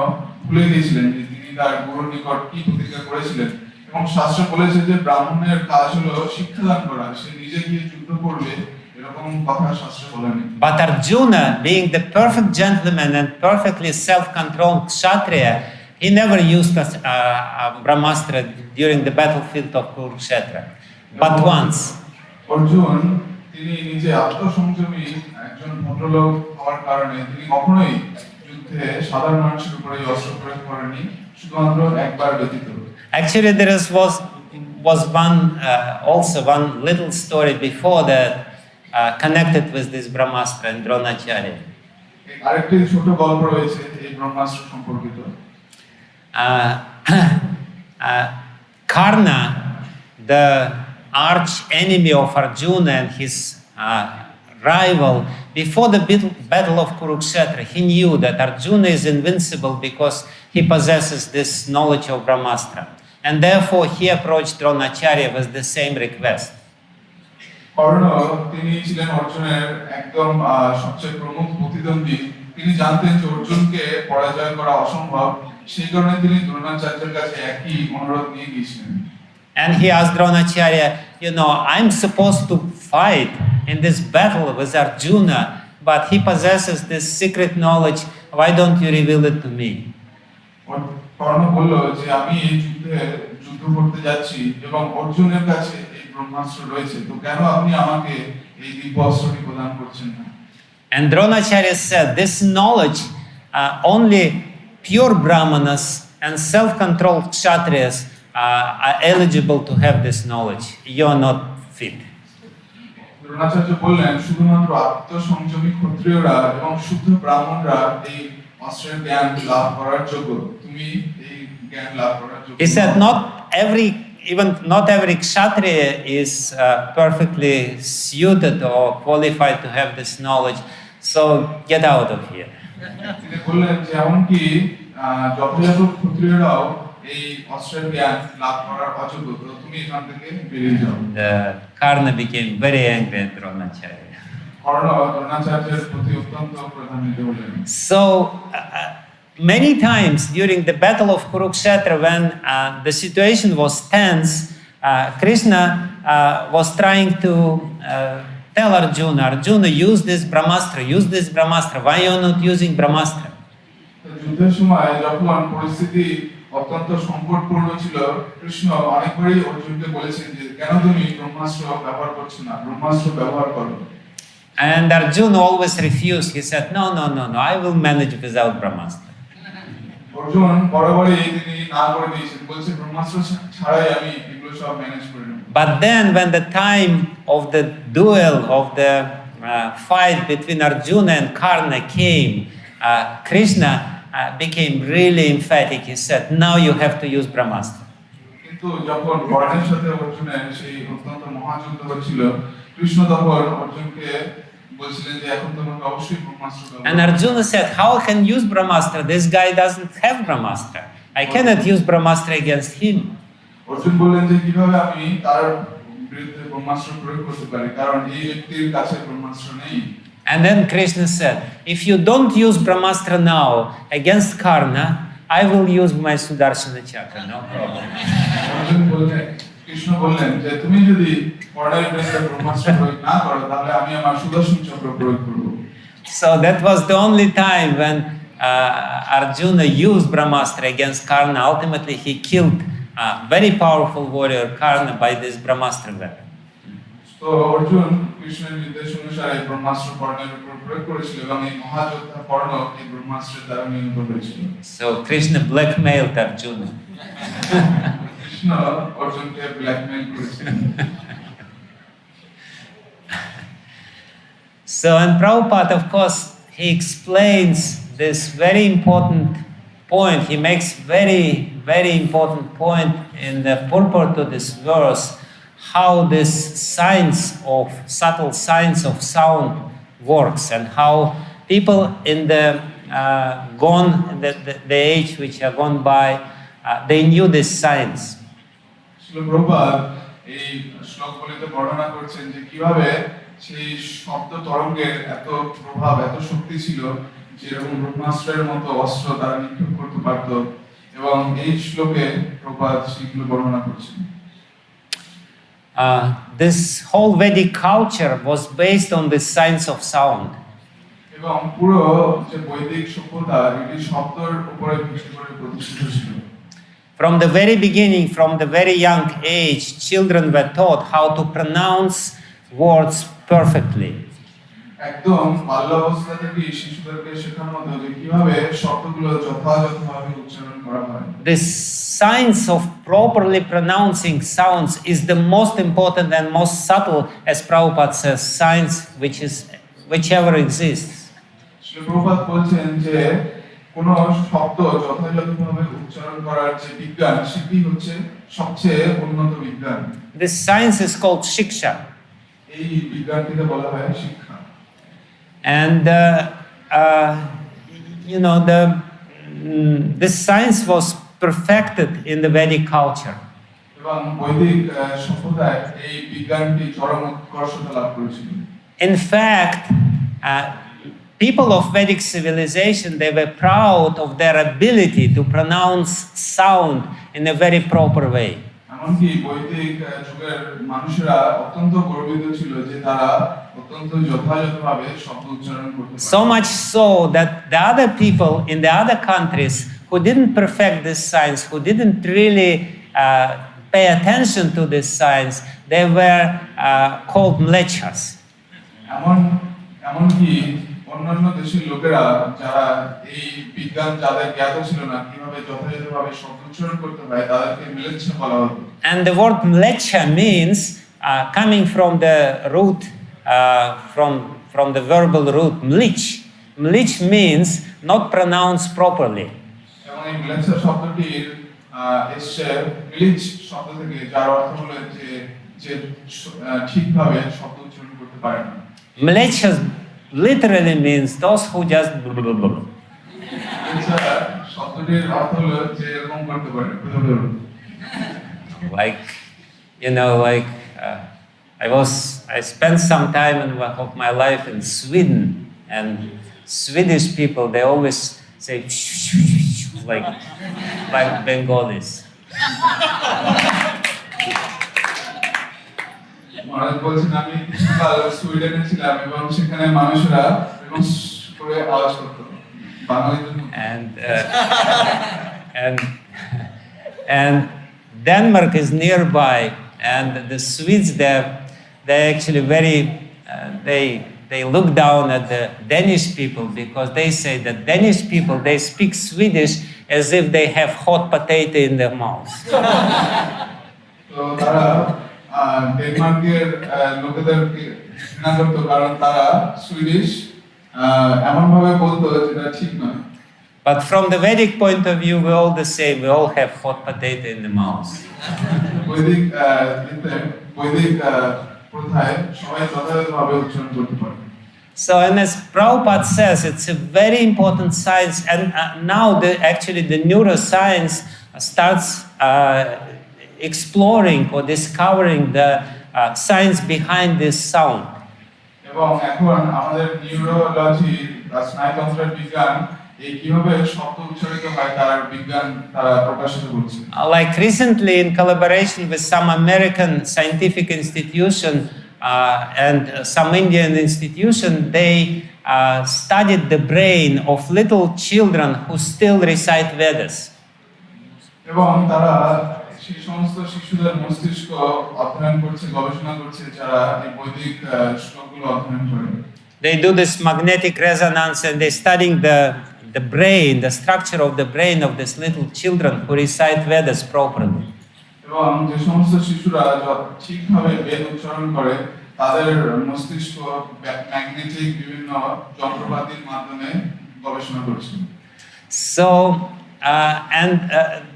ভুলে গিয়েছিলেন যে তিনি তার গুরুর নিকট কি প্রতিজ্ঞা করেছিলেন। এবং শাস্ত্র বলেছে যে ব্রাহ্মণের কাজ হলো শিক্ষাদান করা, সে নিজে গিয়ে যুদ্ধ করবে এরকম কথা শাস্ত্রে বলেনি।
But Arjuna, being the perfect gentleman and perfectly self-controlled kshatriya, he never used brahmastra during the battlefield of Kurukshetra, but once.
Arjun তিনি নিজে আত্মসংযমী একজন ভদ্রলোক হওয়ার কারণে তিনি কখনোই যুদ্ধে সাধারণ মানুষের উপরে অস্ত্র প্রয়োগ করেননি, শুধুমাত্র একবার ব্যতীত।
Actually, there was one little story before that connected with this brahmastra and Dronacharya.
আরেকটি ছোট গল্প রয়েছে এই ব্রহ্মাস্ত্র সম্পর্কিত।
Karna, the arch enemy of Arjuna and his rival, before the battle of Kurukshetra, he knew that Arjuna is invincible because he possesses this knowledge of brahmastra, and therefore he approached Dronacharya with the same request.
কর্ণ তিনি ছিলেন অর্জুনের একদম সবচেয়ে প্রমুখ প্রতিদ্বন্দ্বী, তিনি জানতেন যে অর্জুনকে পরাজয় করা অসম্ভব, সেই কারণে তিনি দ্রোণাচার্যের কাছে একই অনুরোধ নিয়ে গিয়েছিলেন।
And he asked Dronacharya, I'm supposed to fight in this battle with Arjuna, but he possesses this secret knowledge. Why don't you reveal it to me?
কর্ণ বলল যে আমি এই যুদ্ধ করতে যাচ্ছি এবং অর্জুনের কাছে এই ব্রহ্মাস্ত্র রয়েছে, তো কেন আপনি আমাকে এই দিব্য অস্ত্রটি প্রদান করছেন না?
And Dronacharya said, this knowledge only pure brahmanas and self-controlled kshatriyas are eligible to have this knowledge. You're not fit.
Dronacharya বললেন শুধুমাত্র আত্মসংযমী ক্ষত্রিয়রা এবং শুদ্ধ ব্রাহ্মণরা এই অস্ত্রের জ্ঞান লাভ করার যোগ্য। তুমি এই জ্ঞান লাভ করার যোগ্য।
He said not every kshatriya is perfectly suited or qualified to have this knowledge. So get out of here.
তিনি বললেন যে এমনকি যথাযথ ক্ষত্রিয়রাও এই অস্ত্রের জ্ঞান লাভ করার অযোগ্য, তো তুমি এখান থেকে বেরিয়ে যাও।
Karna became very angry at Dronacharya.
কর্ণ দ্রোণাচার্যের প্রতি অত্যন্ত ক্রোধান্বিত হলেন।
So many times during the battle of Kurukshetra, when the situation was tense, Krishna was trying to tell Arjuna, use this brahmastra. Why you are not using brahmastra?
যুদ্ধের সময় যখন পরিস্থিতি অত্যন্ত সংকটপূর্ণ ছিল, কৃষ্ণ অনেকবারই অর্জুনকে বলেছেন যে কেন তুমি ব্রহ্মাস্ত্র ব্যবহার করছো না, ব্রহ্মাস্ত্র ব্যবহার করো।
And Arjuna always refused. He said, no, I will manage without brahmastra.
Arjun বরাবরই তিনি না করে দিয়েছেন, বলছে ব্রহ্মাস্ত্র ছাড়াই আমি এগুলো সব ম্যানেজ করে নেব।
But then when the time of the duel, of the fight between Arjuna and Karna came, Krishna became really emphatic. He said, now you have to use brahmastra.
কিন্তু যখন কর্ণের সাথে অর্জুনের সেই অত্যন্ত মহাযুদ্ধ হচ্ছিল, কৃষ্ণ তখন অর্জুনকে বলছিলেন যে এখন তোমাকে অবশ্যই ব্রহ্মাস্ত্র ব্যবহার।
And Arjuna said, how I can use brahmastra? This guy doesn't have brahmastra. I cannot use brahmastra against him.
Arjun বললেন যে কিভাবে আমি তার বিরুদ্ধে ব্রহ্মাস্ত্র প্রয়োগ করতে পারি, কারণ এই ব্যক্তির কাছে ব্রহ্মাস্ত্র নেই।
And then Krishna said, if you don't use brahmastra now against Karna, I will use my Sudarshana chakra, no problem.
Arjun বললেন, কৃষ্ণ বললেন যে তুমি যদি কর্ণের বিরুদ্ধে ব্রহ্মাস্ত্র প্রয়োগ না করো, তাহলে আমি আমার সুদর্শন চক্র প্রয়োগ করব।
So that was the only time when Arjuna used brahmastra against Karna. Ultimately, he killed a very powerful warrior Karna by this brahmastra weapon.
তো অর্জুন কৃষ্ণের নির্দেশ অনুসারে ব্রহ্মাস্ত্র কর্ণের উপর প্রয়োগ করেছিল এবং এই মহাযোদ্ধা কর্ণ এই ব্রহ্মাস্ত্রের দ্বারা নিহত হয়েছিল।
So Krishna blackmailed Arjuna.
Krishna অর্জুনকে ব্ল্যাকমেইল করেছিলেন।
So and Prabhupada, of course, he explains this very important point. He makes very important point in the purport to this verse, how this subtle science of sound works, and how people in the age which are gone by, they knew this science.
Srila Prabhupada এই শ্লোকগুলিতে বর্ণনা করছেন যে কিভাবে সেই শব্দ তরঙ্গের এত প্রভাব, এত শক্তি ছিল, যেরকম ব্রহ্মাস্ত্রের মতো অস্ত্র তারা নিক্ষেপ করতে পারত, এবং এই শ্লোকে প্রভুপাদ সেগুলো বর্ণনা করছেন।
This whole Vedic culture was based on the science of sound.
এবং পুরো যে বৈদিক সভ্যতা এটি শব্দের উপরে ভিত্তি করে প্রতিষ্ঠিত ছিল।
From the very beginning, from the very young age, children were taught how to pronounce words perfectly.
একদম বাল্যাবস্থা থেকে শিশুদেরকে শেখানো হতো যে কিভাবে শব্দগুলো যথাযথভাবে উচ্চারণ করা হয়।
This science of properly pronouncing sounds is the most important and most subtle, as Prabhupada says, science whichever exists.
Shri Prabhupada বলছেন যে কোন শব্দ যথাযথভাবে উচ্চারণ করার যে বিজ্ঞান, সেটি হচ্ছে সবচেয়ে উন্নত বিজ্ঞান।
This science is called shiksha.
এই বিজ্ঞানটিকে বলা হয় শিক্ষা।
And this science was perfected in the Vedic culture.
এবং বৈদিক সভ্যতায় এই বিজ্ঞানটি চরম উৎকর্ষতা লাভ করেছিল।
In fact, people of Vedic civilization, they were proud of their ability to pronounce sound in a very proper way.
এমনকি বৈদিক যুগের মানুষেরা অত্যন্ত গর্বিত ছিল যে তারা অত্যন্ত যথাযথভাবে শব্দ উচ্চারণ করতে পারে।
So much so that the other people in the other countries who didn't perfect this science, who didn't really pay attention to this science, they were called mlechas.
এমনকি অন্যান্য দেশের লোকেরা যারা এই বিজ্ঞান যাদের জ্ঞাত ছিল না কিভাবে যথাযথভাবে শব্দ উচ্চারণ করতে হয় তাদেরকে মিলেচ্ছা বলা হতো।
And the word mlecha means coming from the root, from the verbal root mlich. Mlich means not pronounced properly.
এবং এই মিলেচ্ছা শব্দটির এসছে মিলিচ শব্দ থেকে যার অর্থ হলো যে যে ঠিকভাবে শব্দ উচ্চারণ করতে পারে না।
Mlecha literally means those who just
শব্দটির অর্থ হলো যে এরকম করতে পারে
like, you know, like I spent some time of my life in Sweden, and Swedish people, they always say like Bengalis.
মহারাজ বলছেন আমি কিছুকাল সুইডেনে ছিলাম এবং সেখানে মানুষরা এরকম করে আওয়াজ করতো বাঙালিদের
and Denmark is nearby, and the Swedes they actually very they look down at the Danish people because they say that Danish people they speak Swedish as if they have hot potato in their mouth.
তো তারা ডেনমার্কের লোকেদেরকে ঘৃণা করতো কারণ তারা Swedish এমন ভাবে বলতো যেটা ঠিক নয়।
But from the Vedic point of view, we're all the same. We all have hot potato in the mouth.
বৈদিক প্রথায় সবাই যথাযথভাবে উচ্চারণ করতে পারে।
So, and as Prabhupada says, it's a very important science, and now actually the neuroscience starts exploring or discovering the science behind this sound.
এবং এখন আমাদের neurology বা স্নায়ুতন্ত্রের বিজ্ঞান এই কিভাবে শব্দ উচ্চারিত হয় তার বিজ্ঞান তারা প্রকাশিত করছে।
Like recently, in collaboration with some American scientific institution and some Indian institution, they studied the brain of little children who still recite Vedas.
এবং তারা সেই সমস্ত শিশুদের মস্তিষ্ক অধ্যয়ন করছে গবেষণা করছে যারা এই বৈদিক শ্লোকগুলো অধ্যয়ন করে।
They do this magnetic resonance and they're studying the brain, the structure of the brain of these little children who recite Vedas properly.
এবং যে সমস্ত শিশুরা ঠিকভাবে বেদ উচ্চারণ করে তাদের মস্তিষ্ক ম্যাগনেটিক বিভিন্ন যন্ত্রপাতির মাধ্যমে গবেষণা করছে।
So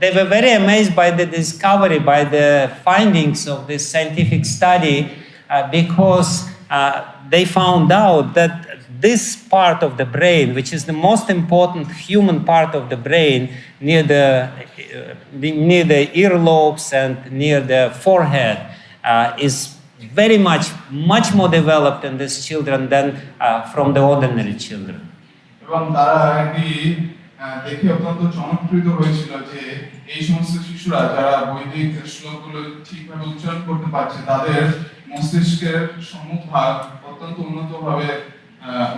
they were very amazed by the discovery, by the findings of this scientific study, because they found out that this part of the brain, which is the most important human part of the brain, near the earlobes and near the forehead, is very much more developed in these children than from the ordinary children.
এবং তারা দেখে অত্যন্ত চমৎকৃত হয়েছিল যে এই সমস্ত শিশুরা যারা বৈদিক শ্লোকগুলো ঠিকভাবে উচ্চারণ করতে পারছে তাদের মস্তিষ্কের সম্মুখভাগ অত্যন্ত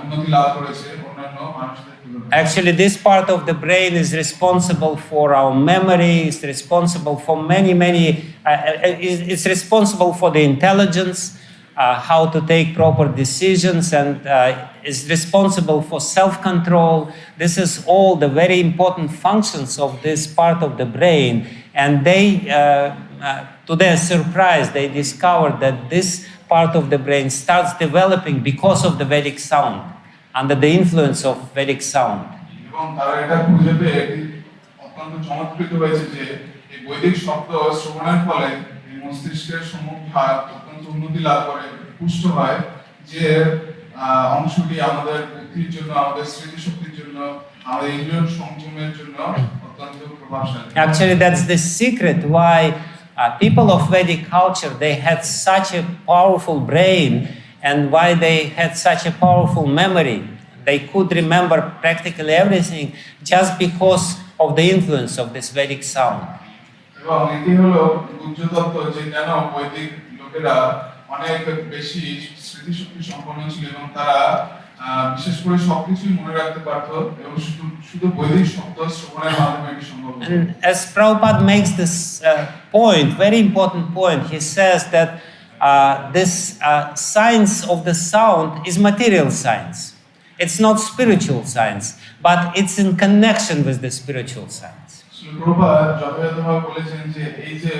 উন্নতি লাভ করেছে অন্যান্য মানুষদের তুলনায়।
Actually, this part of the brain is responsible for our memory, is responsible for many, it's responsible for the intelligence, how to take proper decisions, and is responsible for self-control. This is all the very important functions of this part of the brain. And they, to their surprise, they discovered that this part of the brain starts developing because of the Vedic sound, under the influence of Vedic sound.
এবং তারা এটা খুঁজে পেয়ে অত্যন্ত চমৎকৃত হয়েছে যে এই বৈদিক শব্দ শ্রবণের ফলে এই মস্তিষ্কের সম্মুখভাগ অত্যন্ত উন্নতি লাভ করে, পুষ্ট হয়, যে অংশটি আমাদের বুদ্ধির জন্য, আমাদের স্মৃতিশক্তির জন্য, আমাদের ইন্দ্রিয় সংযমের জন্য অত্যন্ত প্রভাবশালী।
Actually, that's the secret why people of Vedic culture, they had such a powerful brain, and why they had such a powerful memory. They could remember practically everything just because of the influence of this Vedic sound.
এবং এটি হলো গুহ্যতত্ত্ব যে কেন বৈদিক লোকেরা অনেক বেশি স্মৃতিশক্তি সম্পন্ন ছিল এবং তারা বিশেষ করে সবকিছুই মনে রাখতে পারত এবং শুধু বৈদিক শব্দ শ্রবণের মাধ্যমে এটি সম্ভব।
And as Prabhupada makes this point, very important point, he says that this science of the sound is material science. It's not spiritual science, but it's in connection with the spiritual science.
Srila Prabhupada যথাযথভাবে বলেছেন যে এই যে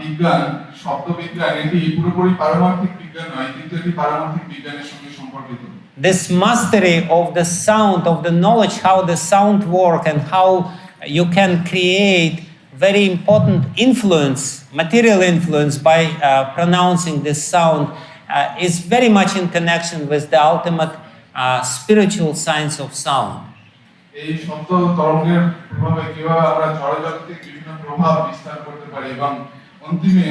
বিজ্ঞান, শব্দ বিজ্ঞান, এটি পুরোপুরি পারমার্থিক বিজ্ঞান নয়, কিন্তু এটি পারমার্থিক বিজ্ঞানের সঙ্গে সম্পর্কিত।
This mastery of the sound, of the knowledge how the sound work and how you can create very important influence, material influence by pronouncing this sound is very much in connection with the ultimate spiritual science of sound.
এই শব্দ তরঙ্গের প্রভাবে কিভাবে আমরা জড়জাগতিক বিভিন্ন প্রভাব বিস্তার করতে পারি এবং অন্তিমে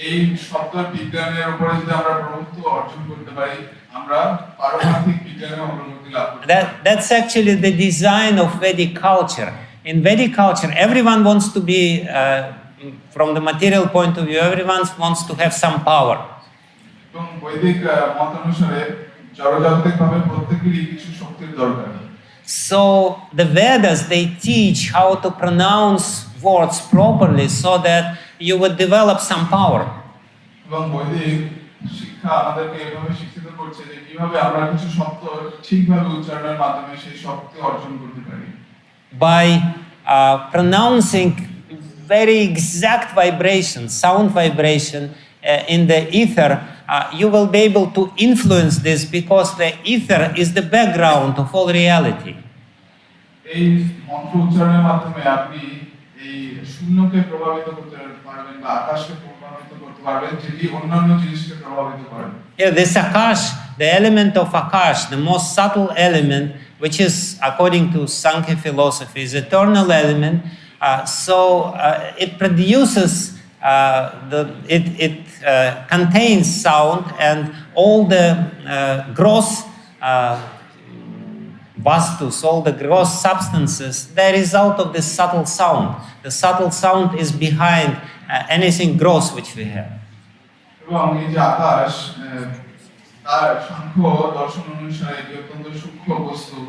এই শব্দ বিজ্ঞানের উপরে যদি আমরা প্রভুত্ব অর্জন করতে পারি, আমরা পারমার্থিক বিজ্ঞানের অগ্রগতি লাভ করতে পারি।
That's actually the design of Vedic culture. In Vedic culture, everyone wants to be, from the material point of view, everyone wants to have some power.
এবং বৈদিক মত অনুসারে জড়জাগতিকভাবে প্রত্যেকেরই কিছু শক্তির দরকার।
So the Vedas, they teach how to pronounce words properly so that you would develop some power.
এবং বৈদিক শিক্ষা আমাদেরকে এভাবে শিক্ষিত করছে যে কিভাবে আমরা কিছু শব্দ ঠিকভাবে উচ্চারণের মাধ্যমে সেই শক্তি অর্জন করতে পারি।
By pronouncing very exact vibration, sound vibration in the ether, you will be able to influence this because the ether is the background of all reality.
এই মন্ত্র উচ্চারণের মাধ্যমে আপনি এই শূন্যকে প্রভাবিত করতে পারবেন বা আকাশকে প্রভাবিত করতে পারবেন, যেটি অন্যান্য জিনিসকে প্রভাবিত করে।
Yeah, this Akash, the element of Akash, the most subtle element, which is, according to Sankhya philosophy, is eternal element. It produces, it contains sound, and all the gross vastus, all the gross substances, the result of this subtle sound. The subtle sound is behind anything gross which we have.
এবং এই যে আকাশ, তার সাংখ্য দর্শন অনুসারে এটি অত্যন্ত সূক্ষ্ম বস্তু,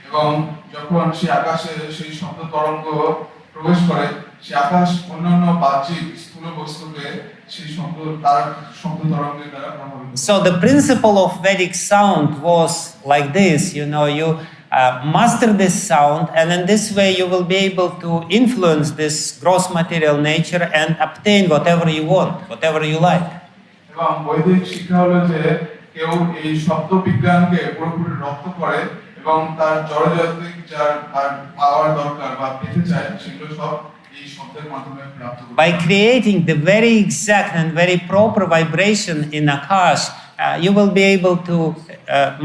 এবং যখন সেই আকাশে সেই শব্দ তরঙ্গ প্রবেশ করে, সেই আকাশ অন্যান্য বাহ্যিক স্থূল বস্তুকে সেই শব্দ তার শব্দ তরঙ্গের দ্বারা প্রভাবিত।
So the principle of Vedic sound was like this, you master this sound, and in this way you will be able to influence this gross material nature and obtain whatever you want, whatever you like.
এবং বৈদিক শিক্ষা হলো যে কেউ এই শব্দ বিজ্ঞানকে পুরোপুরি রপ্ত করে এবং তার জড়জাগতিক যার পাওয়ার দরকার বা পেতে চায়, সেগুলো সব এই শব্দের মাধ্যমে প্রাপ্ত করে।
By creating the very exact and very proper vibration in Akash, you will be able to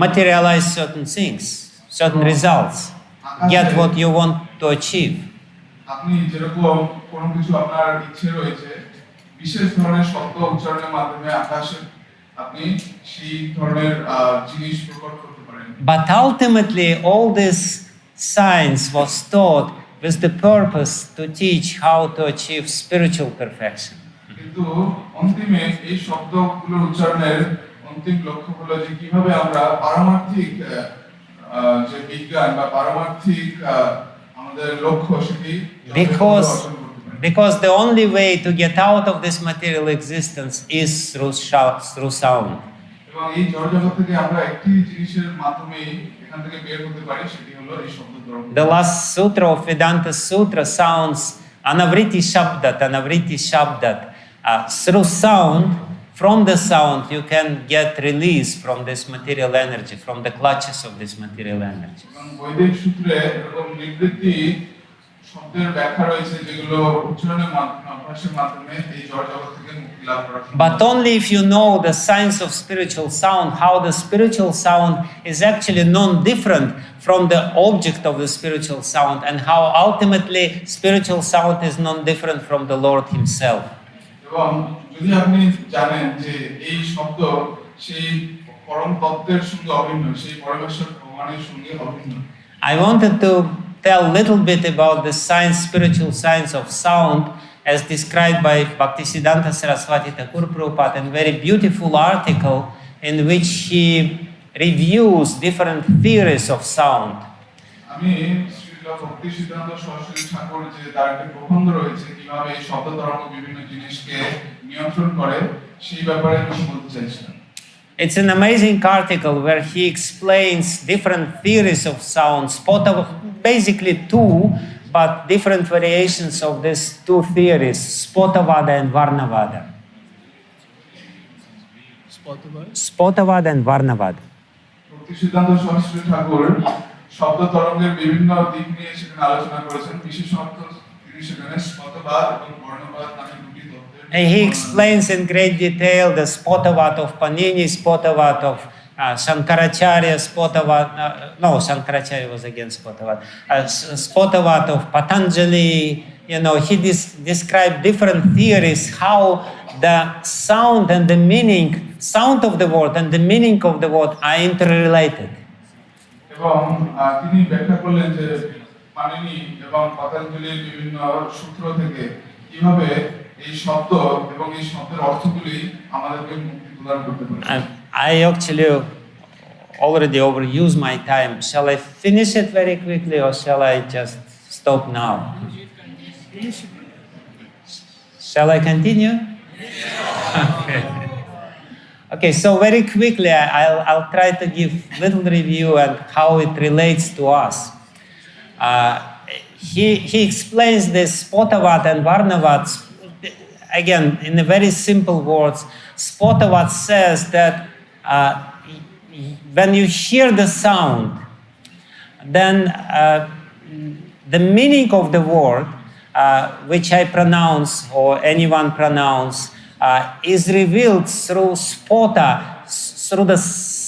materialize certain things, certain results, get what you want to achieve.
আপনি যেরকম কোনো কিছু আপনার ইচ্ছে রয়েছে, বিশেষ ধরনের শব্দ উচ্চারণের মাধ্যমে আকাশে আপনি সেই ধরনের জিনিস প্রকট করতে পারেন।
But ultimately, all this science was taught with the purpose to teach how to achieve spiritual perfection.
কিন্তু অন্তিমে এই শব্দগুলোর উচ্চারণের অন্তিম লক্ষ্য হলো যে কিভাবে আমরা পারমার্থিক যে বিজ্ঞান বা পারমার্থিক আমাদের লক্ষ্য সেটি
Because the only way to get out of this material existence is through sound.
এবং এই জড়জগৎ থেকে আমরা একটি জিনিসের মাধ্যমে এখান থেকে বের হতে পারি, সেটি হলো এই শব্দ তরঙ্গ।
The last sutra of Vedanta Sutra sounds anavriti shabdat. Through sound, from the sound you can get release from this material energy, from the clutches of this material energy.
এবং বৈদিক সূত্রে এরকম নিবৃত্তি শব্দের ব্যাখ্যা রয়েছে যেগুলো উচ্চারণের মাধ্যমে অভ্যাসের মাধ্যমে এই জড়জগৎ থেকে মুক্তি লাভ করা সম্ভব।
But only if you know the science of spiritual sound, how the spiritual sound is actually non-different from the object of the spiritual sound, and how ultimately spiritual sound is non-different from the Lord Himself.
এবং যদি আপনি জানেন যে এই শব্দ সেই পরম তত্ত্বের সঙ্গে অভিন্ন, সেই পরমেশ্বর ভগবানের সঙ্গে অভিন্ন।
I wanted to tell a little bit about the spiritual science of sound, as described by Bhaktisiddhanta Saraswati Thakur Prabhupada in a very beautiful article in which he reviews different theories of sound.
আমি শ্রীল ভক্তি সিদ্ধান্ত সরস্বতী ঠাকুর যে তার একটা প্রবন্ধ রয়েছে কিভাবে এই শব্দ তরঙ্গ বিভিন্ন জিনিসকে নিয়ন্ত্রণ করে, সেই ব্যাপারে আমি বলতে চাইছিলাম।
It's an amazing article where he explains different theories of sound, basically two, but different variations of these two theories, Spotavada and Varnavada. Spotavada and Varnavada.
ভক্তি সিদ্ধান্ত সরস্বতী ঠাকুর শব্দ তরঙ্গের বিভিন্ন দিক নিয়ে সেখানে আলোচনা করেছেন, বিশেষত তিনি সেখানে স্পতবাদ এবং বর্ণবাদ নামে দুটি তত্ত্বের
And he explains in great detail the Spotavad of Panini, Spotavad of Shankaracharya, Spotavad, no, Shankaracharya was against Spotavad, Spotavad of Patanjali. You know, he described different theories how the sound and the meaning, sound of the word and the meaning of the word are interrelated.
এবং তিনি ব্যাখ্যা করলেন যে panini এবং পতঞ্জলির বিভিন্ন সূত্র থেকে কিভাবে এই শব্দ এবং এই শব্দের অর্থগুলি আমাদেরকে মুক্তি প্রদান করতে পারে।
I actually already overused my time. Shall I finish it very quickly or shall I just stop now? Shall I continue? Okay. Okay, so very quickly, I'll try to give little review and how it relates to us. He explains this Spotavad and Varnavad, again, in a very simple words. Spotavad says that when you hear the sound, then the meaning of the word, which I pronounce or anyone pronounce, is revealed through spota, through the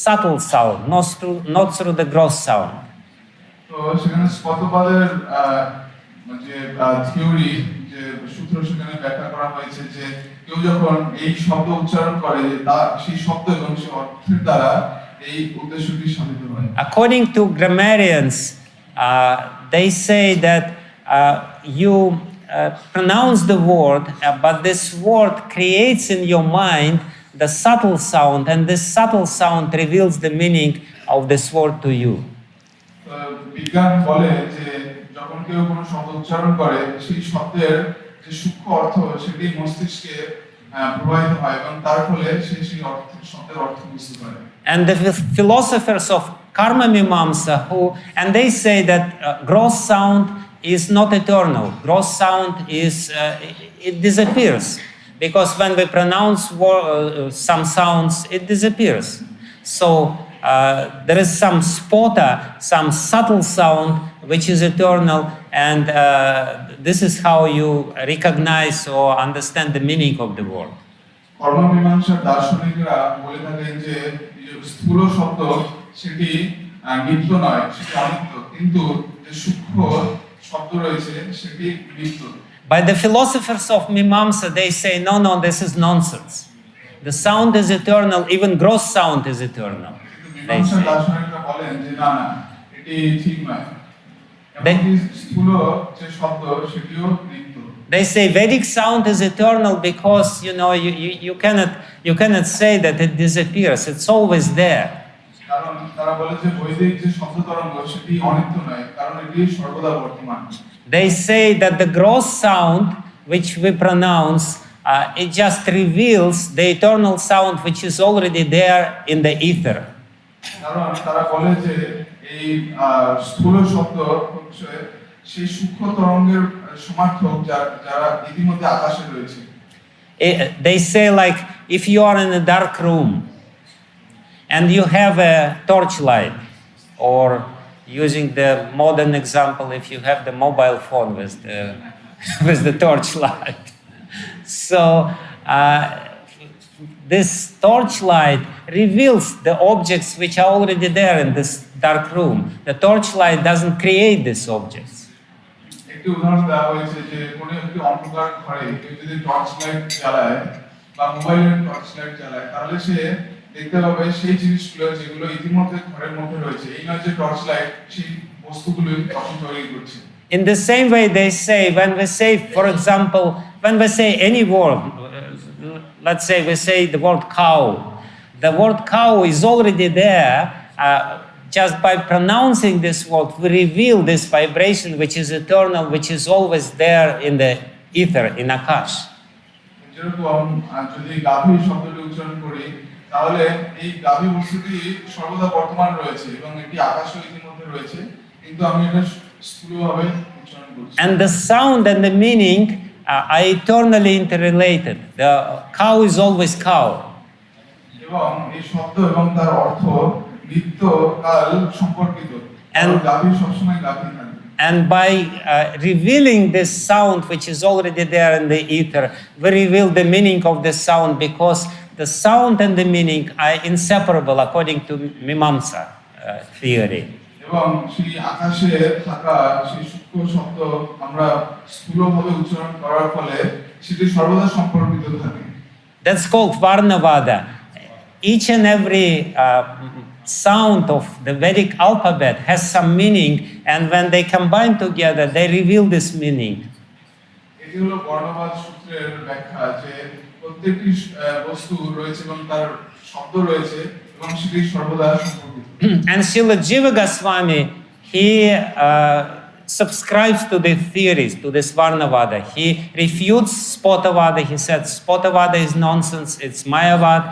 subtle sound, not through the gross sound.
তো সেখানে স্পতবাদের যে theory যে সূত্র সেখানে ব্যাখ্যা করা হয়েছে যে কেউ যখন এই শব্দ উচ্চারণ করে তা সেই শব্দ এবং সেই অর্থের দ্বারা এই উদ্দেশ্যটি সাধিত হয়।
According to grammarians, they say that you pronounce the word, but this word creates in your mind the subtle sound, and this subtle sound reveals the meaning of this word to you.
বিজ্ঞান বলে যে যখন কেউ কোনো শব্দ উচ্চারণ করে সেই শব্দের যে সূক্ষ্ম অর্থ সেটি মস্তিষ্কে প্রবাহিত হয় এবং তার ফলে সে সেই শব্দের অর্থ বুঝতে পারে।
And the philosophers of karma mimamsa and they say that gross sound is not eternal. Gross sound is it disappears because when we pronounce some sounds, it disappears. So there is some spota, some subtle sound which is eternal, and this is how you recognize or understand the meaning of the word.
কর্মমীমাংসার দার্শনিকরা বলে থাকেন যে স্থূল শব্দ সেটি নিত্য নয়, সেটি অনিত্য, কিন্তু যে সূক্ষ্ম শব্দ রয়েছে সেটি নিত্য।
By the philosophers of Mimamsa, they say, no, this is nonsense. The sound is eternal, even gross sound is eternal.
মীমাংসার দার্শনিকরা বলেন যে না এটি ঠিক নয়, এমনকি স্থূল যে শব্দ সেটিও নিত্য।
They say Vedic sound is eternal because you cannot say that it disappears. It's always there.
কারণ তারা বলে যে বৈদিক যে শব্দ তরঙ্গ সেটি অনিত্য নয়, কারণ এটি সর্বদা বর্তমান।
They say that the gross sound which we pronounce it just reveals the eternal sound which is already there in the ether.
কারণ তারা বলে যে এই স্থূল শব্দ হচ্ছে সেই সূক্ষ্ম তরঙ্গের সমার্থক যারা ইতিমধ্যে আকাশে রয়েছে।
They say, like, if you are in a dark room and you have a torchlight, or using the modern example, if you have the mobile phone with the torchlight. So this torchlight reveals the objects which are already there in this dark room. The torchlight doesn't create these objects.
একটি উদাহরণ দেওয়া হয়েছে যে কোনো একটি অন্ধকার ঘরে কেউ যদি টর্চ লাইট জ্বালায় বা মোবাইলের টর্চ লাইট জ্বালায় তাহলে সে দেখতে পাবে সেই জিনিসগুলো যেগুলো ইতিমধ্যে ঘরের মধ্যে রয়েছে, এই নয় যে টর্চ লাইট সেই বস্তুগুলো তখন তৈরি করছে।
In the same way, they say, when we say, for example, when we say any word, let's say we say the word cow, the word cow is already there. Just by pronouncing this word, we reveal this vibration which is eternal, which is always there in the ether, in Akash.
যেরকম যদি গাভী শব্দটি উচ্চারণ করি তাহলে এই গাভী বস্তুটি সর্বদা বর্তমান রয়েছে এবং এটি আকাশও ইতিমধ্যে রয়েছে, কিন্তু আমি এটা স্থূলভাবে উচ্চারণ করছি।
And the sound and the meaning are eternally interrelated. The cow is always cow.
এবং এই শব্দ এবং তার অর্থ নিত্যকাল সম্পর্কিত,
And-
গাভী সবসময় গাভী থাকে।
And by revealing this sound, which is already there in the ether, we reveal the meaning of the sound, because the sound and the meaning are inseparable according to Mimamsa theory.
এবং সেই আকাশে থাকা সেই সূক্ষ্ম শব্দ আমরা স্থূলভাবে উচ্চারণ করার ফলে সেটি সর্বদা সম্পর্কিত থাকে।
That's called Varnavada. Each and every sound of the Vedic alphabet has some meaning, and when they combine together, they reveal this meaning.
এটি হলো বর্ণবাদ সূত্রের ব্যাখ্যা, যে প্রত্যেকটি বস্তু রয়েছে এবং তার শব্দ রয়েছে এবং সেটি সর্বদা সম্পর্কিত।
And Srila Jiva Goswami, he subscribes to the theories, to this Varnavada. He refutes Spotavada. He said Spotavada is nonsense, it's Mayavad.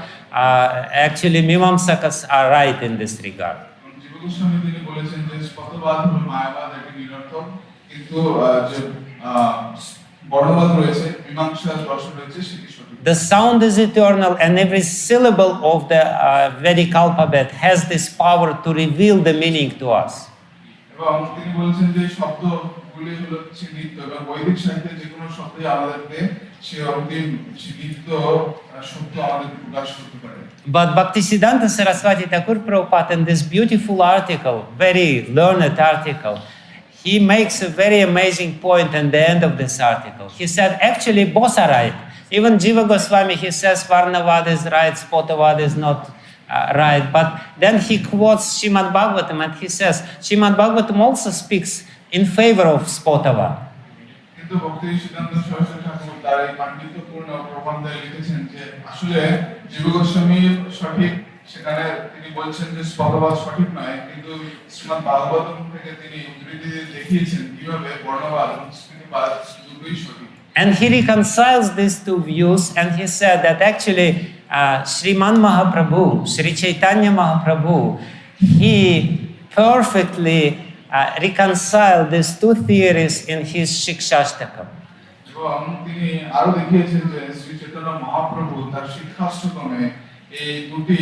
Actually, Mimamsakas are right in this regard.
জীব গোস্বামী তিনি বলেছেন যে স্পতবাদ হলো মায়াবাদ, এটি নিরর্থক, কিন্তু যে বর্ণবাদ রয়েছে, মীমাংসা দর্শন রয়েছে, সেটি সঠিক।
The sound is eternal, and every syllable of the Vedic alphabet has this power to reveal the meaning to us.
এবং তিনি বলেছেন যে শব্দগুলি হলো নিত্য, এবং বৈদিক সাহিত্যে যে কোনো শব্দই আমাদেরকে সে অন্তিম নিত্য সত্য আমাদেরকে প্রকাশ করতে পারে।
But Bhaktisiddhanta Saraswati Thakur Prabhupada, in this beautiful article, very learned article, he makes a very amazing point in the end of this article. He said, actually, both are right. Even Jiva Goswami, he says Varnavada is right, Spotavada is not right. But then he quotes Srimad Bhagavatam, and he says, Srimad Bhagavatam also speaks in favor of Spotavada.
কিন্তু ভক্তি সিদ্ধান্ত সরস্বতী ঠাকুর তার এই পাণ্ডিত্যপূর্ণ প্রবন্ধে লিখেছেন যে আসলে জীব গোস্বামী সঠিক, সেখানে তিনি বলছেন যে স্পতবাদ সঠিক নয়, কিন্তু শ্রীমদ্ ভাগবতম থেকে তিনি উদ্ধৃতি দেখিয়েছেন কিভাবে বর্ণবাদ এবং স্মৃতিবাদ দুটোই সঠিক।
And he reconciles these two views, and he said that actually Sriman Mahaprabhu, Sri Chaitanya Mahaprabhu, he perfectly reconciled these two theories in his Shikshashtakam.
এবং তিনি আরো দেখিয়েছেন যে শ্রী চৈতন্য মহাপ্রভু তার শিক্ষাষ্টকমে এই দুটি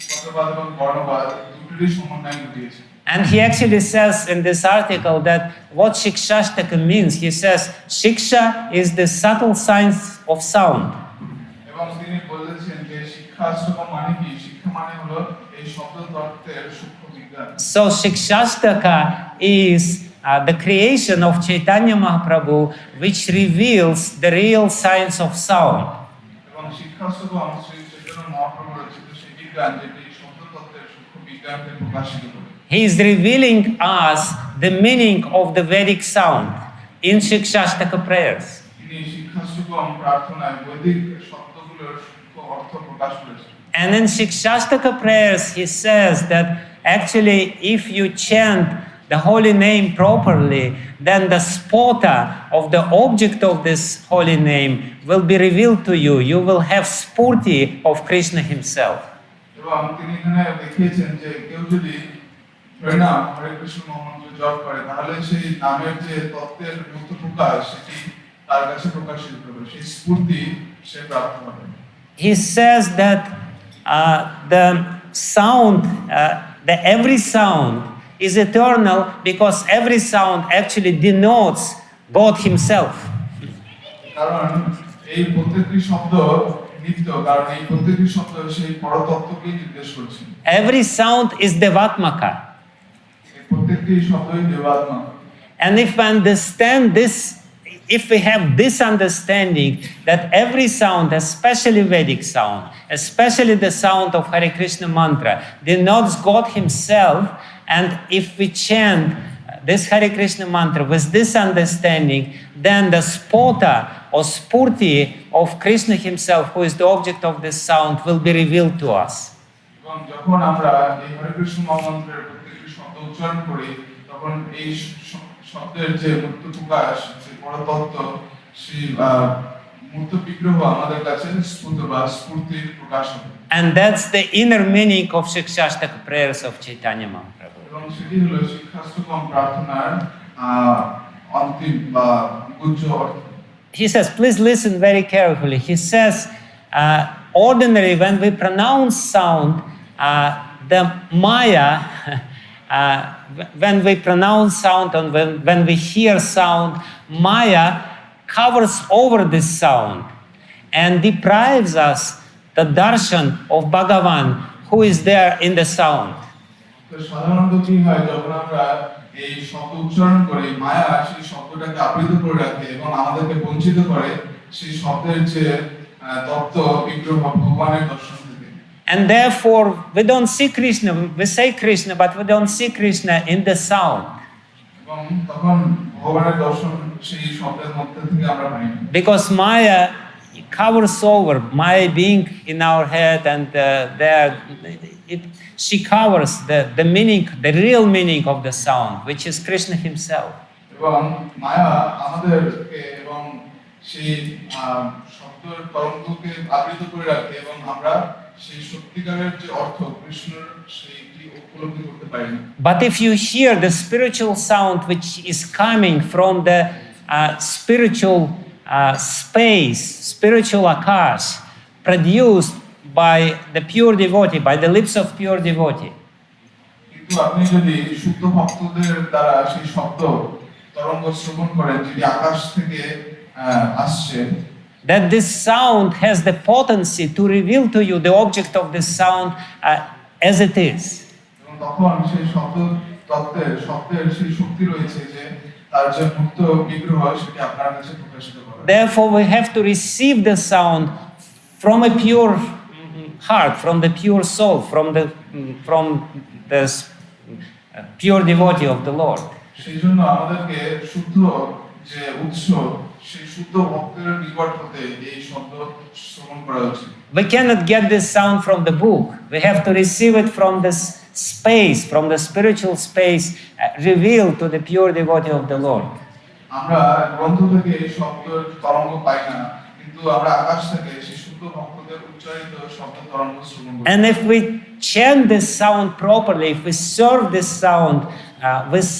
স্পতবাদ এবং বর্ণবাদ দুটিরই সমন্বয় ঘটিয়েছেন।
And he actually says in this article that what Shikshashtaka means, he says, Shiksha is the subtle science of sound.
এবং তিনি বলেছেন যে শিক্ষাষ্টকম মানে কি? শিক্ষা মানে হলো এই শব্দ তত্ত্বের সূক্ষ্ম বিজ্ঞান।
So Shikshashtaka is the creation of Chaitanya Mahaprabhu, which reveals the real science of sound.
এবং শিক্ষাষ্টকম শ্রী চৈতন্য মহাপ্রভুর রচিত সেই বিজ্ঞান যেটি শব্দ তত্ত্বের সূক্ষ্ম বিজ্ঞানকে প্রকাশিত করে।
He is revealing us the meaning of the Vedic sound in Shikshashtaka prayers.
তিনি শিক্ষাষ্টকম প্রার্থনায় বৈদিক শব্দগুলোর সূক্ষ্ম অর্থ প্রকাশ করেছেন।
And in Shikshashtaka prayers, he says that actually if you chant the holy name properly, then the spota of the object of this holy name will be revealed to you. You will have spurti of Krishna himself.
এবং তিনি এখানে দেখিয়েছেন যে কেউ যদি হরিনাম হরে কৃষ্ণ মহামন্ত্র জপ করে তাহলে সেই নামের যে তত্ত্বের মুক্ত প্রকাশ সেটি তার কাছে প্রকাশিত হবে, সেই স্ফূর্তি সে প্রাপ্ত হবে।
He says that the sound, the every sound is eternal because every sound actually denotes God himself.
কারণ এই প্রত্যেকটি শব্দ নিত্য, কারণ এই প্রত্যেকটি শব্দ সেই পরতত্ত্বকে নির্দেশ করছে।
Every sound is devatmaka.
এই প্রত্যেকটি শব্দই দেবাত্মা।
And if we understand this, if we have this understanding that every sound, especially Vedic sound, especially the sound of Hare Krishna mantra, denotes God himself, and if we chant this Hare Krishna mantra with this understanding, then the spota or spurti of Krishna himself, who is the object of this sound, will be revealed to us.
এবং যখন আমরা এই হরে কৃষ্ণ মহামন্ত্রের প্রত্যেকটি শব্দ উচ্চারণ করি তখন এই শব্দের যে মুক্ত প্রকাশ, যে পরতত্ত্ব, সেই মূর্ত বিগ্রহ আমাদের কাছে স্ফুট বা স্ফূর্তির প্রকাশ হবে।
And that's the inner meaning of Shikshashtaka prayers of Chaitanya Mahaprabhu.
এবং সেটি হলো শিক্ষাষ্টকম প্রার্থনার অন্তিম বা গুজ্জ অর্থ।
He says, please listen very carefully. He says, ordinarily when we pronounce sound, the Maya, when we pronounce sound and when we hear sound, Maya covers over this sound and deprives us the darshan of Bhagavan who is there in the sound.
তো সাধারণত কি হয় যখন আমরা এই শব্দ উচ্চারণ করি মায়া সেই শব্দটাকে আবৃত করে রাখে এবং আমাদেরকে বঞ্চিত করে সেই শব্দের যে তত্ত্ব বিগ্রহ ভগবানের দর্শন থেকে।
And therefore we don't see Krishna, we say Krishna but we don't see Krishna in the sound.
এবং তখন ভগবানের দর্শন সেই শব্দের মধ্যে থেকে আমরা পাই না।
Because Maya covers over, Maya being in our head and she covers the meaning, the real meaning of the sound, which is Krishna himself.
এবং মায়া আমাদেরকে এবং সেই শব্দের তরঙ্গকে আবৃত করে রাখে এবং আমরা সেই সত্যিকারের যে অর্থ কৃষ্ণের সেইটি উপলব্ধি করতে পারি না।
But if you hear the spiritual sound which is coming from the spiritual space, spiritual akash, produced by the pure devotee, by the lips of pure devotee,
কিন্তু আপনি যদি শুদ্ধ ভক্তদের দ্বারা সেই শব্দ তরঙ্গ শ্রবণ করেন যেটি আকাশ থেকে আসছে,
that this sound has the potency to reveal to you the object of this sound as it is.
এবং তখন সেই শব্দ তত্ত্বের শব্দের সেই শক্তি রয়েছে যে তার যে মুক্ত বিগ্রহ সেটি আপনার কাছে প্রকাশিত করে।
Therefore we have to receive the sound from a pure heart, from the pure soul, from the pure devotee of the Lord.
সেই জন্য আমাদেরকে শুদ্ধ যে উৎস সেই শুদ্ধ ভক্তের নিকট হতে এই শব্দ শ্রবণ করা উচিত।
We cannot get this sound from the book. We have to receive it from this space, from the spiritual space revealed to the pure devotee of the Lord.
আমরা গ্রন্থ থেকে এই শব্দের তরঙ্গ পাই না, কিন্তু আমরা আকাশ থেকে সেই শুদ্ধ ভক্তদের উচ্চারিত শব্দ তরঙ্গ শ্রবণ করি।
And if we chant this sound properly, if we serve this sound with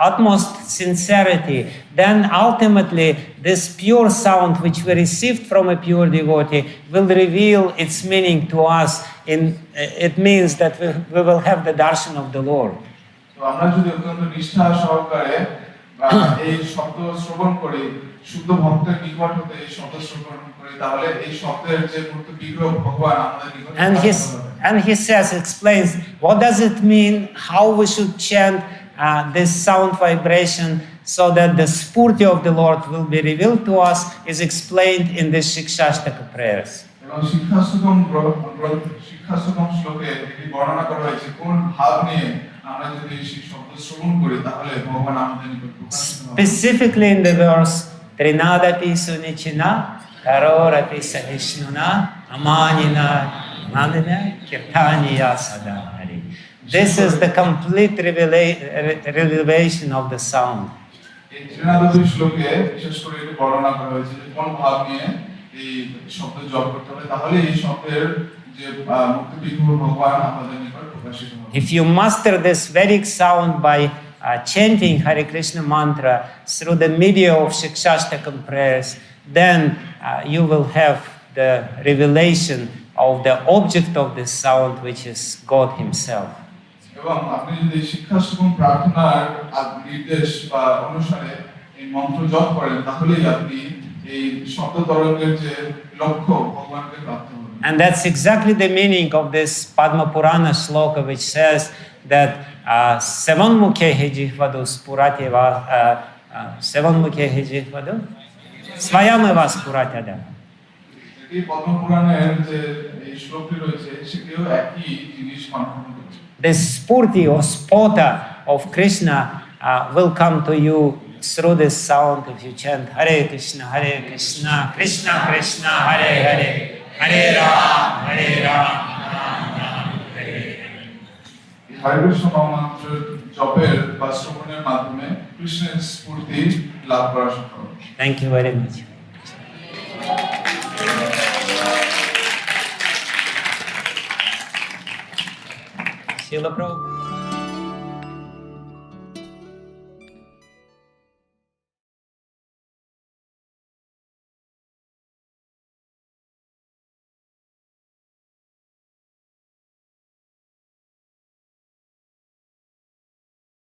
utmost sincerity, then ultimately this pure sound which we received from a pure devotee will reveal its meaning to us. It means that we will have the darshan of the Lord.
তো আমরা যদি অত্যন্ত নিষ্ঠা সহকারে এই শব্দ শ্রবণ করি, শুদ্ধ ভক্তের নিকট হতে এই শব্দ শ্রবণ করি, তাহলে এই শব্দের যে মূর্ত বিগ্রহ ভগবান আমাদের নিকট
And he says, explains, what does it mean, how we should chant this sound vibration so that the spurti of the Lord will be revealed to us is explained in the Shikshashtaka prayers.
এবং শিক্ষাষ্টকম শ্লোকে এটি বর্ণনা করা হয়েছে কোন ভাব নিয়ে আমরা যদি সেই শব্দ শ্রবণ করি তাহলে ভগবান আমাদের নিকট প্রকাশিত হবেন।
Specifically in the verse Trinadapi sunichina karorapi sahishnuna amanina nanina kirtaniya sadhari. This is the complete revelation of the sound.
এই ত্রিনাদাপি শ্লোকে বিশেষ করে এটি বর্ণনা করা হয়েছে যে কোন ভাব নিয়ে এই শব্দ জপ করতে হবে, তাহলে এই শব্দের যে মুক্তি বিগ্রহ ভগবান আমাদের নিকট প্রকাশিত হবে।
If you master this Vedic sound by chanting Hare Krishna mantra through the media of Shikshastakam prayers, then you will have the revelation of the object of this sound, which is God Himself.
এবং আপনি যদি শিক্ষাষ্টকম প্রার্থনার নির্দেশ বা অনুসারে এই মন্ত্র জপ করেন তাহলেই আপনি এই শব্দ তরঙ্গের যে লক্ষ্য ভগবানকে প্রাপ্ত হবেন।
And that's exactly the meaning of this Padma Purana shloka, which says that Sevanmukhehi jihvadu spurateva Sevanmukhehi jihvadu Svayameva spuratyada.
এই পদ্ম পুরাণের যে এই শ্লোকটি রয়েছে সেটিও একই জিনিস কনফার্ম করছে।
The spurti or spota of Krishna will come to you through this sound if you chant Hare Krishna, Krishna Krishna, Hare Hare, Hare Rama, Rama Rama, Hare Hare.
হরে কৃষ্ণ মহামন্ত্রের জপের বা শ্রবণের মাধ্যমে কৃষ্ণের স্ফূর্তি লাভ করা সম্ভব।
Thank you very much. Srila Prabhupada.